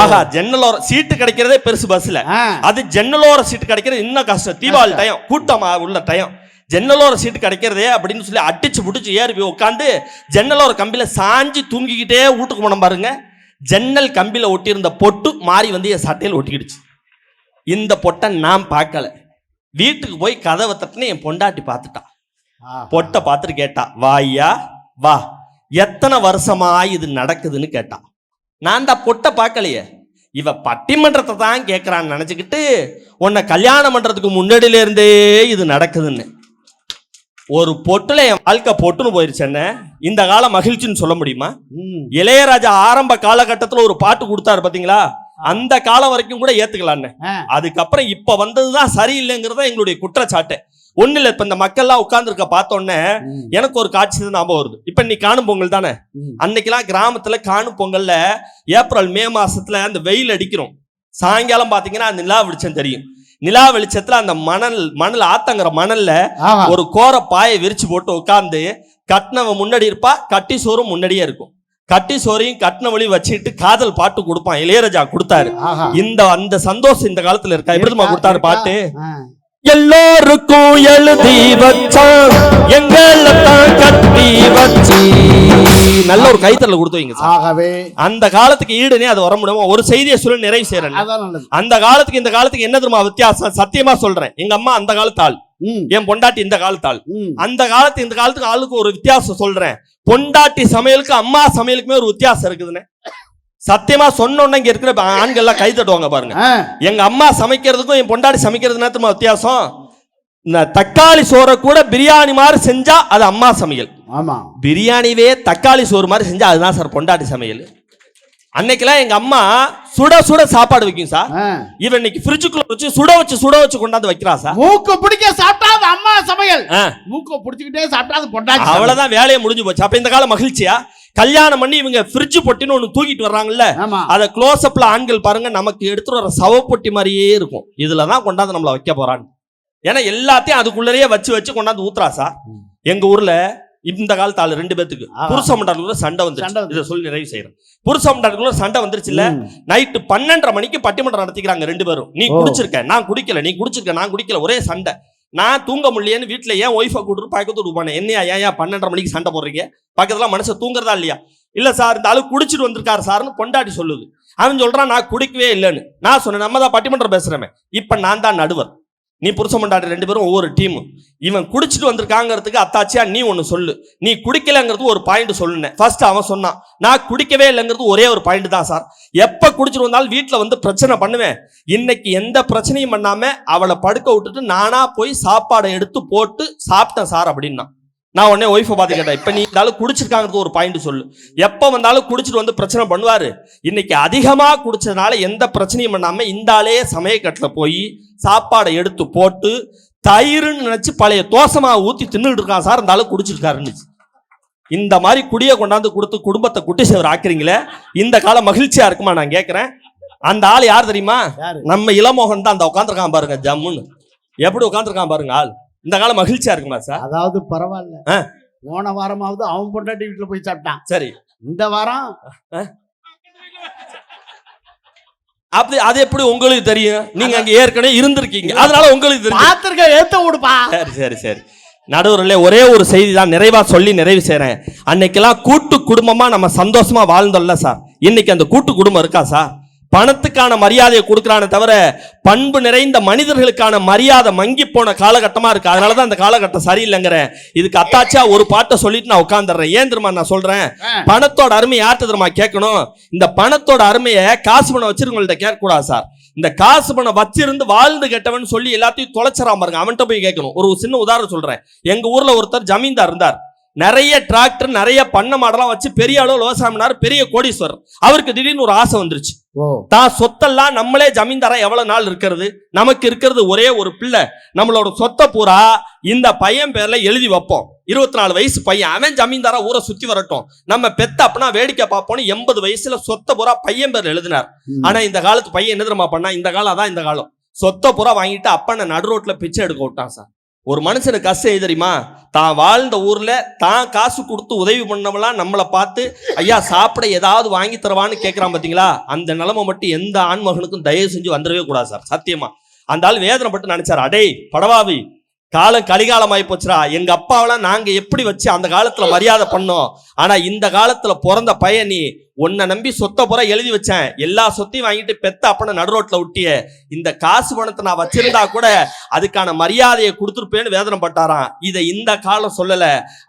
ஆஹா, ஜன்னலோர சீட்டு கிடைக்கிறதே பெருசு பஸ்ல, அது ஜன்னலோர சீட்டு கிடைக்கிறது இன்னும் கஷ்டம். தீபாவளி டைம், கூட்டமா உள்ள டைம், ஜன்னலோர சீட்டு கிடைக்கிறதே அப்படின்னு சொல்லி அடிச்சு புடிச்சு ஏறி போய் உட்காந்து ஜன்னலோர கம்பியில சாஞ்சி தூங்கிக்கிட்டே வீட்டுக்கு போன பாருங்க. ஜன்னல் கம்பியில ஒட்டியிருந்த பொட்டு மாறி வந்து என் சட்டையில் ஒட்டிக்கிடுச்சு. இந்த பொட்டை நான் பார்க்கல. வீட்டுக்கு போய் கதவை தட்டுன்னு என் பொண்டாட்டி பார்த்துட்டா. பொட்டை பார்த்துட்டு கேட்டா, வாய்யா வா, எத்தனை வருஷமா இது நடக்குதுன்னு கேட்டா. நான் தான் பொட்டை பார்க்கலையே, இவ பட்டிமன்றத்தை தான் கேட்கறான்னு நினைச்சுக்கிட்டு உன்னை கல்யாணம் பண்றதுக்கு முன்னாடியில இருந்தே இது நடக்குதுன்னு. ஒரு பொட்டுல என் வாழ்க்கை பொட்டுன்னு போயிருச்சு. என்ன இந்த கால மகிழ்ச்சின்னு சொல்ல முடியுமா? இளையராஜா ஆரம்ப காலகட்டத்தில் ஒரு பாட்டு கொடுத்தாரு பாத்தீங்களா, அந்த காலம் வரைக்கும் கூட ஏத்துக்கலான்னு. அதுக்கப்புறம் இப்ப வந்ததுதான் சரியில்லைங்கிறதா எங்களுடைய குற்றச்சாட்டு. ஒண்ணு இல்ல, இப்ப இந்த மக்கள்லாம் உட்கார்ந்துருக்க பார்த்தோன்னே எனக்கு ஒரு காட்சி தான் ஞாபகம் வருது. இப்ப நீ காணும் பொங்கல் தானே, அன்னைக்கெல்லாம் கிராமத்துல காணும் பொங்கல்ல ஏப்ரல் மே மாசத்துல அந்த வெயில் அடிக்கிறோம். சாயங்காலம் பாத்தீங்கன்னா அந்த நிலா வெளிச்சம் தெரியும். நிலா வெளிச்சத்துல அந்த மணல் ஆத்தங்கிற மணல்ல ஒரு கோர பாயை விரிச்சு போட்டு உட்கார்ந்து கட்டினவன் முன்னாடி இருப்பா, கட்டி சோறும் முன்னாடியே இருக்கும். கட்டி சோறையும் கட்டின வழி வச்சுட்டு காதல் பாட்டு கொடுப்பான். இளையராஜா கொடுத்தாரு. அந்த சந்தோஷம் இந்த காலத்துல இருக்கா? எப்படிமா கொடுத்தாரு பாட்டு? எல்லோருக்கும் எழுதி வச்சான், எங்களை தான் கட்டி வச்சி. நல்ல ஒரு கைத்தறல கொடுத்து வைங்க. ஆகவே அந்த காலத்துக்கு ஈடுனே அது வர முடியுமா? ஒரு செய்தியை சொல்லி நிறைவு செய்யறேன். அந்த காலத்துக்கு இந்த காலத்துக்கு என்ன தெரியுமா வித்தியாசம்? சத்தியமா சொல்றேன், எங்க அம்மா அந்த காலத்தாள், என் பொண்டாட்டி இந்த காலத்தாள். அந்த காலத்து இந்த காலத்துக்கு ஆளுக்கு ஒரு வித்தியாசம் சொல்றேன். பொண்டாட்டி சமையலுக்கு அம்மா சமையலுக்குமே ஒரு வித்தியாசம் இருக்குதுன்னு சத்தியமா சொன்னோன்னா இங்க இருக்கிற ஆண்கள் எல்லாம் கை தட்டுவாங்க பாருங்க. எங்க அம்மா சமைக்கிறதுக்கும் என் பொண்டாட்டி சமைக்கிறது நேரத்துமா வித்தியாசம். இந்த தக்காளி சோறை கூட பிரியாணி மாதிரி செஞ்சா அது அம்மா சமையல். ஆமா, பிரியாணிவே தக்காளி சோறு மாதிரி செஞ்சா அதுதான் சார் பொண்டாட்டி சமையல். அன்னைக்கெல்லாம் எங்க அம்மா சுட சுட சாப்பாடு வைக்கும் சார். இவன் இன்னைக்கு ஃப்ரிட்ஜுக்குள்ள வச்சு சுட வச்சு கொண்டாந்து வைக்கிறா சார். மூக்கு பிடிக்க சாப்பிட்டா அது அம்மா சமையல், மூக்கு பிடிச்சிக்கிட்டே சாப்பிட்டா அது பொண்டாட்டி. அவ்வளவுதான், வேலையை முடிஞ்சு போச்சு. அப்ப இந்த கால மகிழ்ச்சியா? கல்யாணம் பண்ணி இவங்க ஃப்ரிட்ஜ் பொட்டின்னு ஒண்ணு தூக்கிட்டு வர்றாங்கல்ல, அத க்ளோஸ் அப்ல ஆண்கள் பாருங்க, நமக்கு எடுத்துட்டு வர சவப்பொட்டி மாதிரியே இருக்கும். இதுலதான் கொண்டாந்து நம்மள வைக்க போறான்னு. ஏன்னா எல்லாத்தையும் அதுக்குள்ளேயே வச்சு கொண்டாந்து ஊத்துறா சார். எங்க ஊர்ல இந்த காலத்து ஆளு 2 பேத்துக்கு புருஷ மண்டாட்டுக்குள்ள சண்டை வந்துருச்சு. இதை சொல்லி நிறைவு செய்யறேன். புருஷ மண்டாட்டுக்குள்ள சண்டை வந்துருச்சு இல்ல, நைட்டு 12:30 மணிக்கு பட்டிமன்றம் நடத்திக்கிறாங்க 2 பேரும். நீ குடிச்சிருக்க, நான் குடிக்கல, நீ குடிச்சிருக்க, நான் குடிக்கல, ஒரே சண்டை. நான் தூங்க முடியலன்னு வீட்டுல ஏன் ஒய்ஃபை கூட்டு பக்கத்து போனேன். என்னையா ஏன் 12:30 மணிக்கு சண்டை போடுறீங்க? பக்கத்துல மனுஷன் தூங்குறதா இல்லையா? இல்ல சார், இந்த ஆளு குடிச்சிட்டு வந்திருக்காரு சார்னு பொண்டாட்டி சொல்லுது. அவன் சொல்றான் நான் குடிக்கவே இல்லைன்னு. நான் சொன்னேன், நம்ம தான் பட்டிமன்றம் பேசுறேன், இப்ப நான் தான் நடுவர், நீ புருஷ மண்டாட்டி 2 பேரும் ஒவ்வொரு டீம். இவன் குடிச்சிட்டு வந்திருக்காங்கிறதுக்கு அத்தாச்சியா நீ ஒன்னு சொல்லு, நீ குடிக்கலங்கிறது ஒரு பாயிண்ட் சொல்லுனேன். ஃபர்ஸ்ட் அவன் சொன்னான், நான் குடிக்கவே இல்லைங்கிறது ஒரே ஒரு பாயிண்ட் தான் சார். எப்ப குடிச்சிட்டு வந்தாலும் வீட்டுல வந்து பிரச்சனை பண்ணுவேன். இன்னைக்கு எந்த பிரச்சனையும் பண்ணாம அவளை படுக்க விட்டுட்டு நானா போய் சாப்பாடை எடுத்து போட்டு சாப்பிட்டேன் சார் அப்படின்னா. நான் உடனே ஒய்ஃபை பார்த்து கேட்டேன், இப்ப நீ இருந்தாலும் குடிச்சிருக்காங்கிறது ஒரு பாயிண்ட் சொல்லு. எப்ப வந்தாலும் குடிச்சிட்டு வந்து பிரச்சனை பண்ணுவாரு. இன்னைக்கு அதிகமா குடிச்சதுனால எந்த பிரச்சனையும் பண்ணாம இந்த ஆளே சமயக்கட்டுல போய் சாப்பாடை எடுத்து போட்டு தயிர்னு நினைச்சு பழைய தோசமா ஊத்தி தின்னுட்டு இருக்கான் சார். இந்த ஆளு குடிச்சிருக்காருன்னு. இந்த மாதிரி குடியை கொண்டாந்து கொடுத்து குடும்பத்தை குட்டி சேவர் ஆக்குறீங்களே, இந்த காலம் மகிழ்ச்சியா இருக்குமா? நான் கேட்கிறேன். அந்த ஆள் யார் தெரியுமா? நம்ம இளமோகன் தான். அந்த உட்காந்துருக்கான் பாருங்க, ஜம்முன்னு எப்படி உட்காந்துருக்கான் பாருங்க ஆள். இந்த காலம் மகிழ்ச்சியா இருக்குமா சார்? அதாவது பரவாயில்ல, போன வாரமாவது அவன் பொண்டாட்டி வீட்டுல போய் சாப்பிட்டான். சரி, இந்த வாரம் அப்படி அது எப்படி உங்களுக்கு தெரியும்? நீங்க அங்க ஏற்கனவே இருந்திருக்கீங்க, அதனால உங்களுக்கு தெரியும். ஏத்த விடுப்பா. சரி சரி சரி, நடுவர்களே ஒரே ஒரு செய்தி தான் நிறைவா சொல்லி நிறைவு செய்றேன். அன்னைக்கெல்லாம் கூட்டு குடும்பமா நம்ம சந்தோஷமா வாழ்ந்தோம்ல சார். இன்னைக்கு அந்த கூட்டு குடும்பம் இருக்கா சார்? பணத்துக்கான மரியாதையை கொடுக்கறானே தவிர பண்பு நிறைந்த மனிதர்களுக்கான மரியாதை மங்கி போன காலகட்டமா இருக்கு. அதனாலதான் அந்த காலகட்டம் சரியில்லைங்கிறேன். இதுக்கு அத்தாச்சா ஒரு பாட்டை சொல்லிட்டு நான் உட்காந்துடுறேன். ஏன் தெரியுமா நான் சொல்றேன்? பணத்தோட அருமை யார்கிட்ட தெரியுமா கேட்கணும்? இந்த பணத்தோட அருமையை காசு பணம் வச்சிருக்கவங்கள்ட்ட கேட்கக்கூடாது சார். இந்த காசு பணம் வச்சிருந்து வாழ்ந்து கெட்டவன் சொல்லி எல்லாத்தையும் தொலைச்சராம பாருங்க, அவன்கிட்ட போய் கேட்கணும். ஒரு சின்ன உதாரணம் சொல்றேன். எங்க ஊர்ல ஒருத்தர் ஜமீன்தார் இருந்தார். நிறைய டிராக்டர் நிறைய பண்ண மாடெல்லாம் வச்சு பெரிய அளவு விவசாயம், பெரிய கோடீஸ்வரர். அவருக்கு திடீர்னு ஒரு ஆசை வந்துருச்சு. ஓ தான் சொத்தெல்லாம் நம்மளே ஜமீன்தாரா எவ்வளவு நாள் இருக்கிறது? நமக்கு இருக்கிறது ஒரே ஒரு பிள்ளை. நம்மளோட சொத்தை பூரா இந்த பையன் பேர்ல எழுதி வைப்போம். 24 வயசு பையன், அவன் ஜமீன்தாரா ஊரை சுத்தி வரட்டும், நம்ம பெத்த அப்பனா வேடிக்கை பார்ப்போம். 80 வயசுல சொத்தை பூரா பையன் பேர்ல எழுதினார். ஆனா இந்த காலத்து பையன் என்ன தெரியுமா பண்ணா? இந்த காலம் அதான் இந்த காலம். சொத்தை பூரா வாங்கிட்டு அப்பனை நடு ரோட்ல பிச்சை எடுக்க விட்டான் சார். ஒரு மனுஷனுக்கு கஷ்டம் எது தெரியுமா? தான் வாழ்ந்த ஊர்ல தான் காசு கொடுத்து உதவி பண்ணவெல்லாம் நம்மளை பார்த்து ஐயா சாப்பிட ஏதாவது வாங்கி தருவான்னு கேட்கறான் பாத்தீங்களா? அந்த நிலைமை மட்டும் எந்த ஆண்மகனுக்கும் தயவு செஞ்சு வந்துடவே கூடாது சார், சத்தியமா. அந்த ஆள் வேதனைப்பட்டு நினைச்சார், அடே படவாவி, காலம் கலிகாலம் ஆகி போச்சுரா. எங்க அப்பாவெல்லாம் நாங்க எப்படி வச்சு அந்த காலத்துல மரியாதை பண்ணோம். ஆனா இந்த காலத்துல பிறந்த பையன், நீ உன்னை நம்பி சொத்தை பூரா எழுதி வச்சேன், எல்லா சொத்தையும் வாங்கிட்டு பெத்த அப்பனை நடு ரோட்ல விட்டிய. இந்த காசு பணத்தை நான் வச்சிருந்தா கூட அதுக்கான மரியாதையை கொடுத்துருப்பேன்னு வேதனைப்பட்டாராம். இதை இந்த காலம் சொல்லல,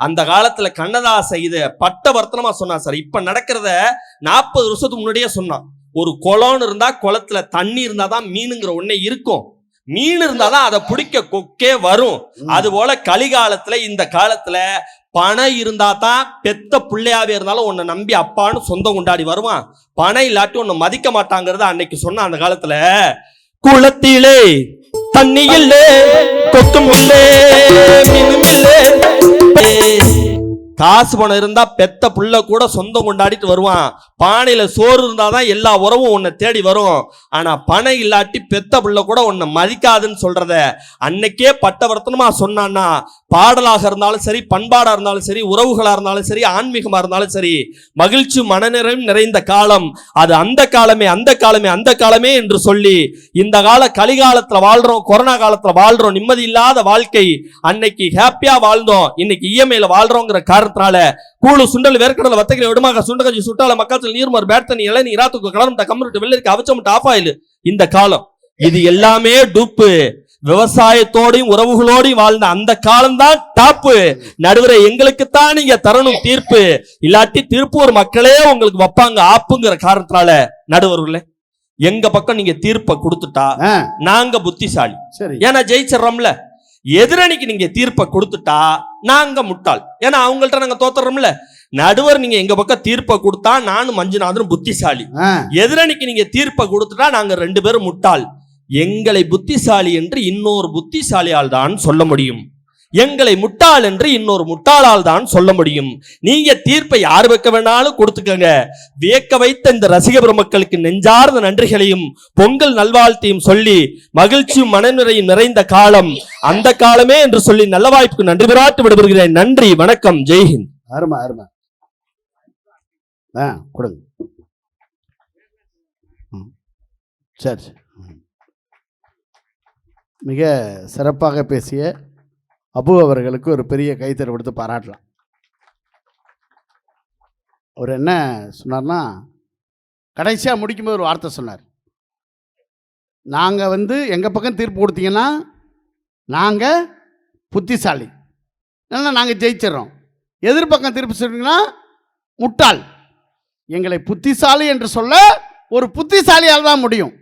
அந்த காலத்துல கண்ணதாசன் இதை பட்டவர்த்தனமா சொன்னான் சார். இப்ப நடக்கிறத 40 வருஷத்துக்கு முன்னாடியே சொன்னான். ஒரு குளம்னு இருந்தா குளத்துல தண்ணி இருந்தாதான் மீனுங்கிற ஒண்ணே இருக்கும். மீன் இருந்தாதான் அதை பிடிக்க கொக்கே வரும். அது போல கலிகாலத்துல இந்த காலத்துல பணம் இருந்தா தான் பெத்த பிள்ளையாவே இருந்தாலும் உன்னை நம்பி அப்பான்னு சொந்தம் கொண்டாடி வருவான். பணம் இல்லாட்டி உன்னை மதிக்க மாட்டாங்கிறத அன்னைக்கு சொன்ன. அந்த காலத்துல குளத்திலே தண்ணி இல்லே, கொக்கும் இல்லே, மீனும் இல்லே. காசு பணம் இருந்தா பெத்த புள்ள கூட சொந்தம் கொண்டாடிட்டு வருவான். பானையில சோறு இருந்தாதான் எல்லா உறவும் உன்னை தேடி வரும். ஆனா பணம் இல்லாட்டி பெத்த புள்ள கூட உன்னை மதிக்காதுன்னு சொல்றத அன்னைக்கே பட்டவர்த்தனமா சொன்னான்னா, பாடலாக இருந்தாலும் சரி, பண்பாடா இருந்தாலும் சரி, உறவுகளா இருந்தாலும் சரி, ஆன்மீகமா இருந்தாலும் சரி, மகிழ்ச்சி மனநிறைவு நிறைந்த காலம் அது அந்த காலமே, அந்த காலமே, அந்த காலமே என்று சொல்லி இந்த கால கலிகாலத்துல வாழ்றோம், கொரோனா காலத்துல வாழ்றோம், நிம்மதி இல்லாத வாழ்க்கை. அன்னைக்கு ஹாப்பியா வாழ்ந்தோம், இன்னைக்கு இஎம்ஐல வாழ்றோங்கிற காரணத்தினால கூழு சுண்டல் வேர்க்கடலை வத்தகிரி விடுமாக சுண்டகஞ்சி சுட்டால மக்கள் நீர்மர் பேட்டனி இளநீ இராத்துக்கு கலர்மட்ட கம்மிட்டு வெள்ளரிக்கு அவச்சமட்ட ஆஃப் ஆயில். இந்த காலம் இது எல்லாமே டூப்பு. விவசாயத்தோடையும் உறவுகளோடையும் வாழ்ந்த அந்த காலம் தான் டாப்பு. நடுவரை எங்களுக்குத்தான் நீங்க தரணும் தீர்ப்பு, இல்லாட்டி திருப்பூர் மக்களே உங்களுக்கு வைப்பாங்க ஆப்புங்கிற காரணத்தினால நடுவர்களே எங்க பக்கம் நீங்க தீர்ப்பை கொடுத்துட்டா நாங்க புத்திசாலி. ஏன்னா ஜெயிச்சிடறோம்ல. எதிரணிக்கு நீங்க தீர்ப்பை கொடுத்துட்டா நாங்க முட்டாள், ஏன்னா அவங்கள்ட்ட நாங்க தோத்துறோம்ல. நடுவர் நீங்க எங்க பக்கம் தீர்ப்பை கொடுத்தா நானும் மஞ்சுநாதனும் புத்திசாலி. எதிரணிக்கு நீங்க தீர்ப்பை கொடுத்துட்டா நாங்க 2 பேரும் முட்டாள். எங்களை புத்திசாலி என்று இன்னொரு புத்திசாலியால் தான் சொல்ல முடியும், எங்களை முட்டாள் என்று இன்னொரு முட்டாளால் தான் சொல்ல முடியும். நீங்க தீர்ப்பை யார் வைக்க வேணாலும் கொடுத்துக்கங்க. வியக்க வைத்த இந்த ரசிக பெருமக்களுக்கு நெஞ்சார்ந்த நன்றிகளையும் பொங்கல் நல்வாழ்த்தையும் சொல்லி மகிழ்ச்சியும் மனநிறையும் நிறைந்த காலம் அந்த காலமே என்று சொல்லி நல்ல வாய்ப்புக்கு நன்றி பெறாட்டு விடுபடுகிறேன். நன்றி, வணக்கம், ஜெய்ஹிந்த். அருமா அருமா கொடுங்க. சரி, மிக சிறப்பாக பேசிய அபு அவர்களுக்கு ஒரு பெரிய கைத்தறி கொடுத்து பாராட்டலாம். அவர் என்ன சொன்னார்னா, கடைசியாக முடிக்கும்போது ஒரு வார்த்தை சொன்னார், நாங்கள் எங்கள் பக்கம் தீர்ப்பு கொடுத்தீங்கன்னா நாங்கள் புத்திசாலி, இல்லைன்னா நாங்கள் ஜெயிச்சிடறோம். எதிர்பக்கம் தீர்ப்பு சொல்றீங்கன்னா முட்டாள். எங்களை புத்திசாலி என்று சொல்ல ஒரு புத்திசாலியால் தான் முடியும்.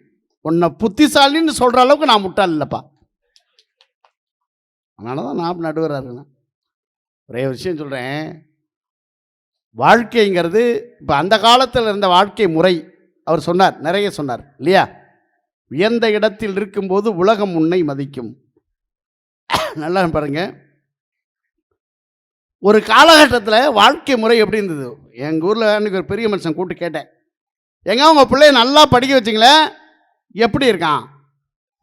உன்னை புத்திசாலின்னு சொல்கிற அளவுக்கு நான் முட்டாள் இல்லைப்பா. அதனால தான் நான் நடுவராக இருக்கேன். ஒரே விஷயம் சொல்கிறேன், வாழ்க்கைங்கிறது இப்போ அந்த காலத்தில் இருந்த வாழ்க்கை முறை அவர் சொன்னார், நிறைய சொன்னார் இல்லையா? உயர்ந்த இடத்தில் இருக்கும்போது உலகம் உன்னை மதிக்கும். நல்லா பாருங்க, ஒரு காலகட்டத்தில் வாழ்க்கை முறை எப்படி இருந்தது? எங்கள் ஊரில் அன்றைக்கி ஒரு பெரிய மனுஷன் கூப்பிட்டு கேட்டேன், எங்க உங்கள் பிள்ளைய நல்லா படிக்க வச்சிங்களே, எப்படி இருக்கான்?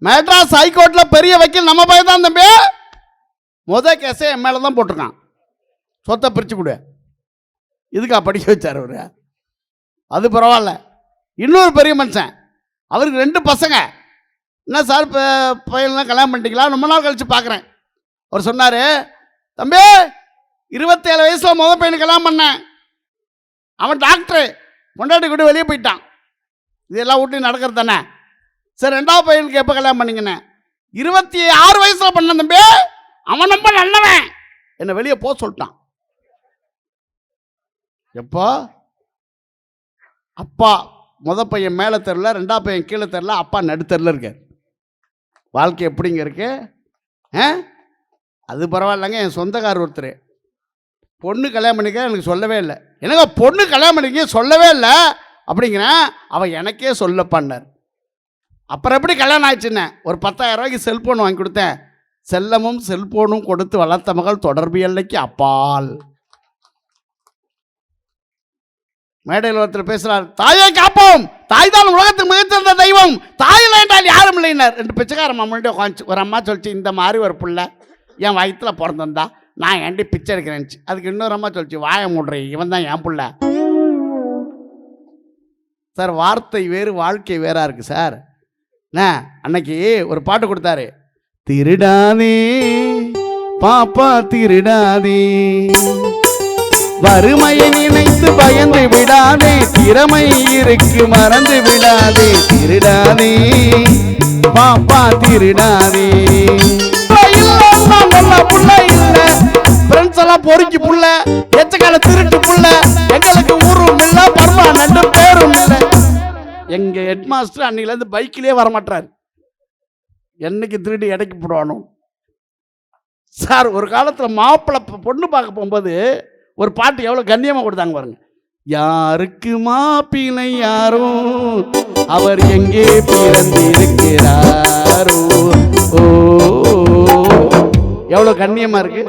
மெட்ராஸ் ஹைகோர்ட்டில் பெரிய வக்கீல் நம்ம பையன் தான் தம்பி, முதல் கேஸே என் மேலே தான் போட்டிருக்கான், சொத்தை பிரித்து கொடு. இதுக்கா படிக்க வச்சார் அவர்? அது பரவாயில்ல. இன்னொரு பெரிய மனுஷன், அவருக்கு 2 பசங்க. என்ன சார் பையன்லாம் கல்யாணம் பண்ணிட்டீங்களா? ரொம்ப நாள் கழித்து பார்க்குறேன். அவர் சொன்னார், தம்பி 27 வயசில் முதல் பையனுக்கு கல்யாணம் பண்ணேன், அவன் டாக்டரு, பொண்டாட்டி கூட வெளியே போயிட்டான். இதெல்லாம் வீட்லையும் நடக்கிறது தானே. சரி, 2வது பையனுக்கு எப்போ கல்யாணம் பண்ணிங்கண்ணே? 26 வயசில் பண்ண தம்பி, அவன் ரொம்ப நல்லவன், என்னை வெளியே போக சொல்லிட்டான். எப்போ? அப்பா முதல் பையன் மேலே தெரியல, 2வது பையன் கீழே தெரியல, அப்பா நடுத்தரில் இருக்கார். வாழ்க்கை எப்படிங்க இருக்கு? அது பரவாயில்லைங்க. என் சொந்தக்காரர் ஒருத்தர் பொண்ணு கல்யாணம் பண்ணிக்க எனக்கு சொல்லவே இல்லை. எனக்கு பொண்ணு கல்யாணம் பண்ணிக்க சொல்லவே இல்லை, அப்படிங்கிறேன். அவன் எனக்கே சொல்ல பண்ணார். அப்புறம் எப்படி கல்யாணம் ஆயிடுச்சுன்னு ஒரு 10,000 ரூபாய்க்கு செல்போன் வாங்கி கொடுத்தேன். செல்லமும் செல்போனும் கொடுத்து வளர்த்த மகள் தொடர்பு எல்லைக்கு அப்பால். மேடையில் ஒருத்தர் பேசுறார், தாயை காப்போம், தாய் தான் உலகத்துக்கு மிகச்சிறந்த தெய்வம், தாயில் என்றால் யாரும் இல்லைனார். 2 பிச்சைக்கார மாமன்ட்டு உட்காந்துச்சு. ஒரு அம்மா சொல்லிச்சு, இந்த மாதிரி ஒரு பிள்ளை என் வயிற்றில் பிறந்திருந்தா நான் ஏண்டி பிச்சை எடுக்கிறேன்ச்சு. அதுக்கு இன்னொரு அம்மா சொல்லிச்சு, வாயை மூடுறே, இவன் தான் என் பிள்ளை. சார், வார்த்தை வேறு வாழ்க்கை வேறா இருக்கு சார். அன்னைக்கு ஒரு பாட்டு கொடுத்தாரு, திருடாதே பாப்பா திருடாதே, வறுமையை நினைத்து பயந்து விடாதே, திறமை இருக்கு மறந்து விடாதே, திருடாதே பாப்பா திருடாதே. புள்ள இல்ல, ஃப்ரெண்ட்ஸ் எல்லாம் பொறுக்கி புள்ள, எச்சக்கால திருட்டு புள்ள, எங்களுக்கு ஊரும் இல்ல, பர்மனன்ட் பேரும் இல்ல. எங்க ஹெட் மாஸ்டர் அன்னையிலேருந்து பைக்கிலே வரமாட்டார். என்னைக்கு திருடி இடைக்கு போடுவானோ சார். ஒரு காலத்தில் மாப்பிள்ளை பொண்ணு பார்க்க போகும்போது ஒரு பாட்டு எவ்வளோ கண்ணியமாக கொடுத்தாங்க பாருங்க. யாருக்கு மாப்பிள்ளை யாரோ, அவர் எங்கே பிறந்திருக்கிறாரோ, ஓ எவ்வளோ கண்ணியமாக இருக்கு.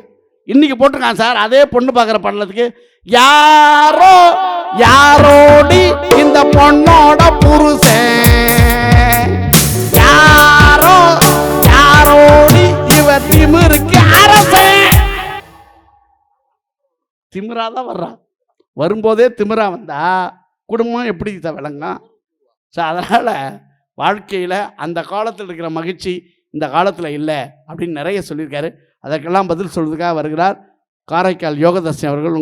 இன்னைக்கு போட்டிருக்கான் சார் அதே பொண்ணு பார்க்குற படலத்துக்கு, யாரோ யாரோடி இந்த பொண்ணோட புருஷன், யாரோ யாரோடி இவ திமிருக்கு அரசன். திமிராதான் வர்றான். வரும்போதே திமிரா வந்தா குடும்பம் எப்படி விளங்கும்? ஸோ அதனால் வாழ்க்கையில் அந்த காலத்தில் இருக்கிற மகிழ்ச்சி இந்த காலத்தில் இல்லை அப்படின்னு நிறைய சொல்லியிருக்காரு. அதற்கெல்லாம் பதில் சொல்வதற்காக வருகிறார் காரைக்கால் யோகதர்ஷன் அவர்கள்.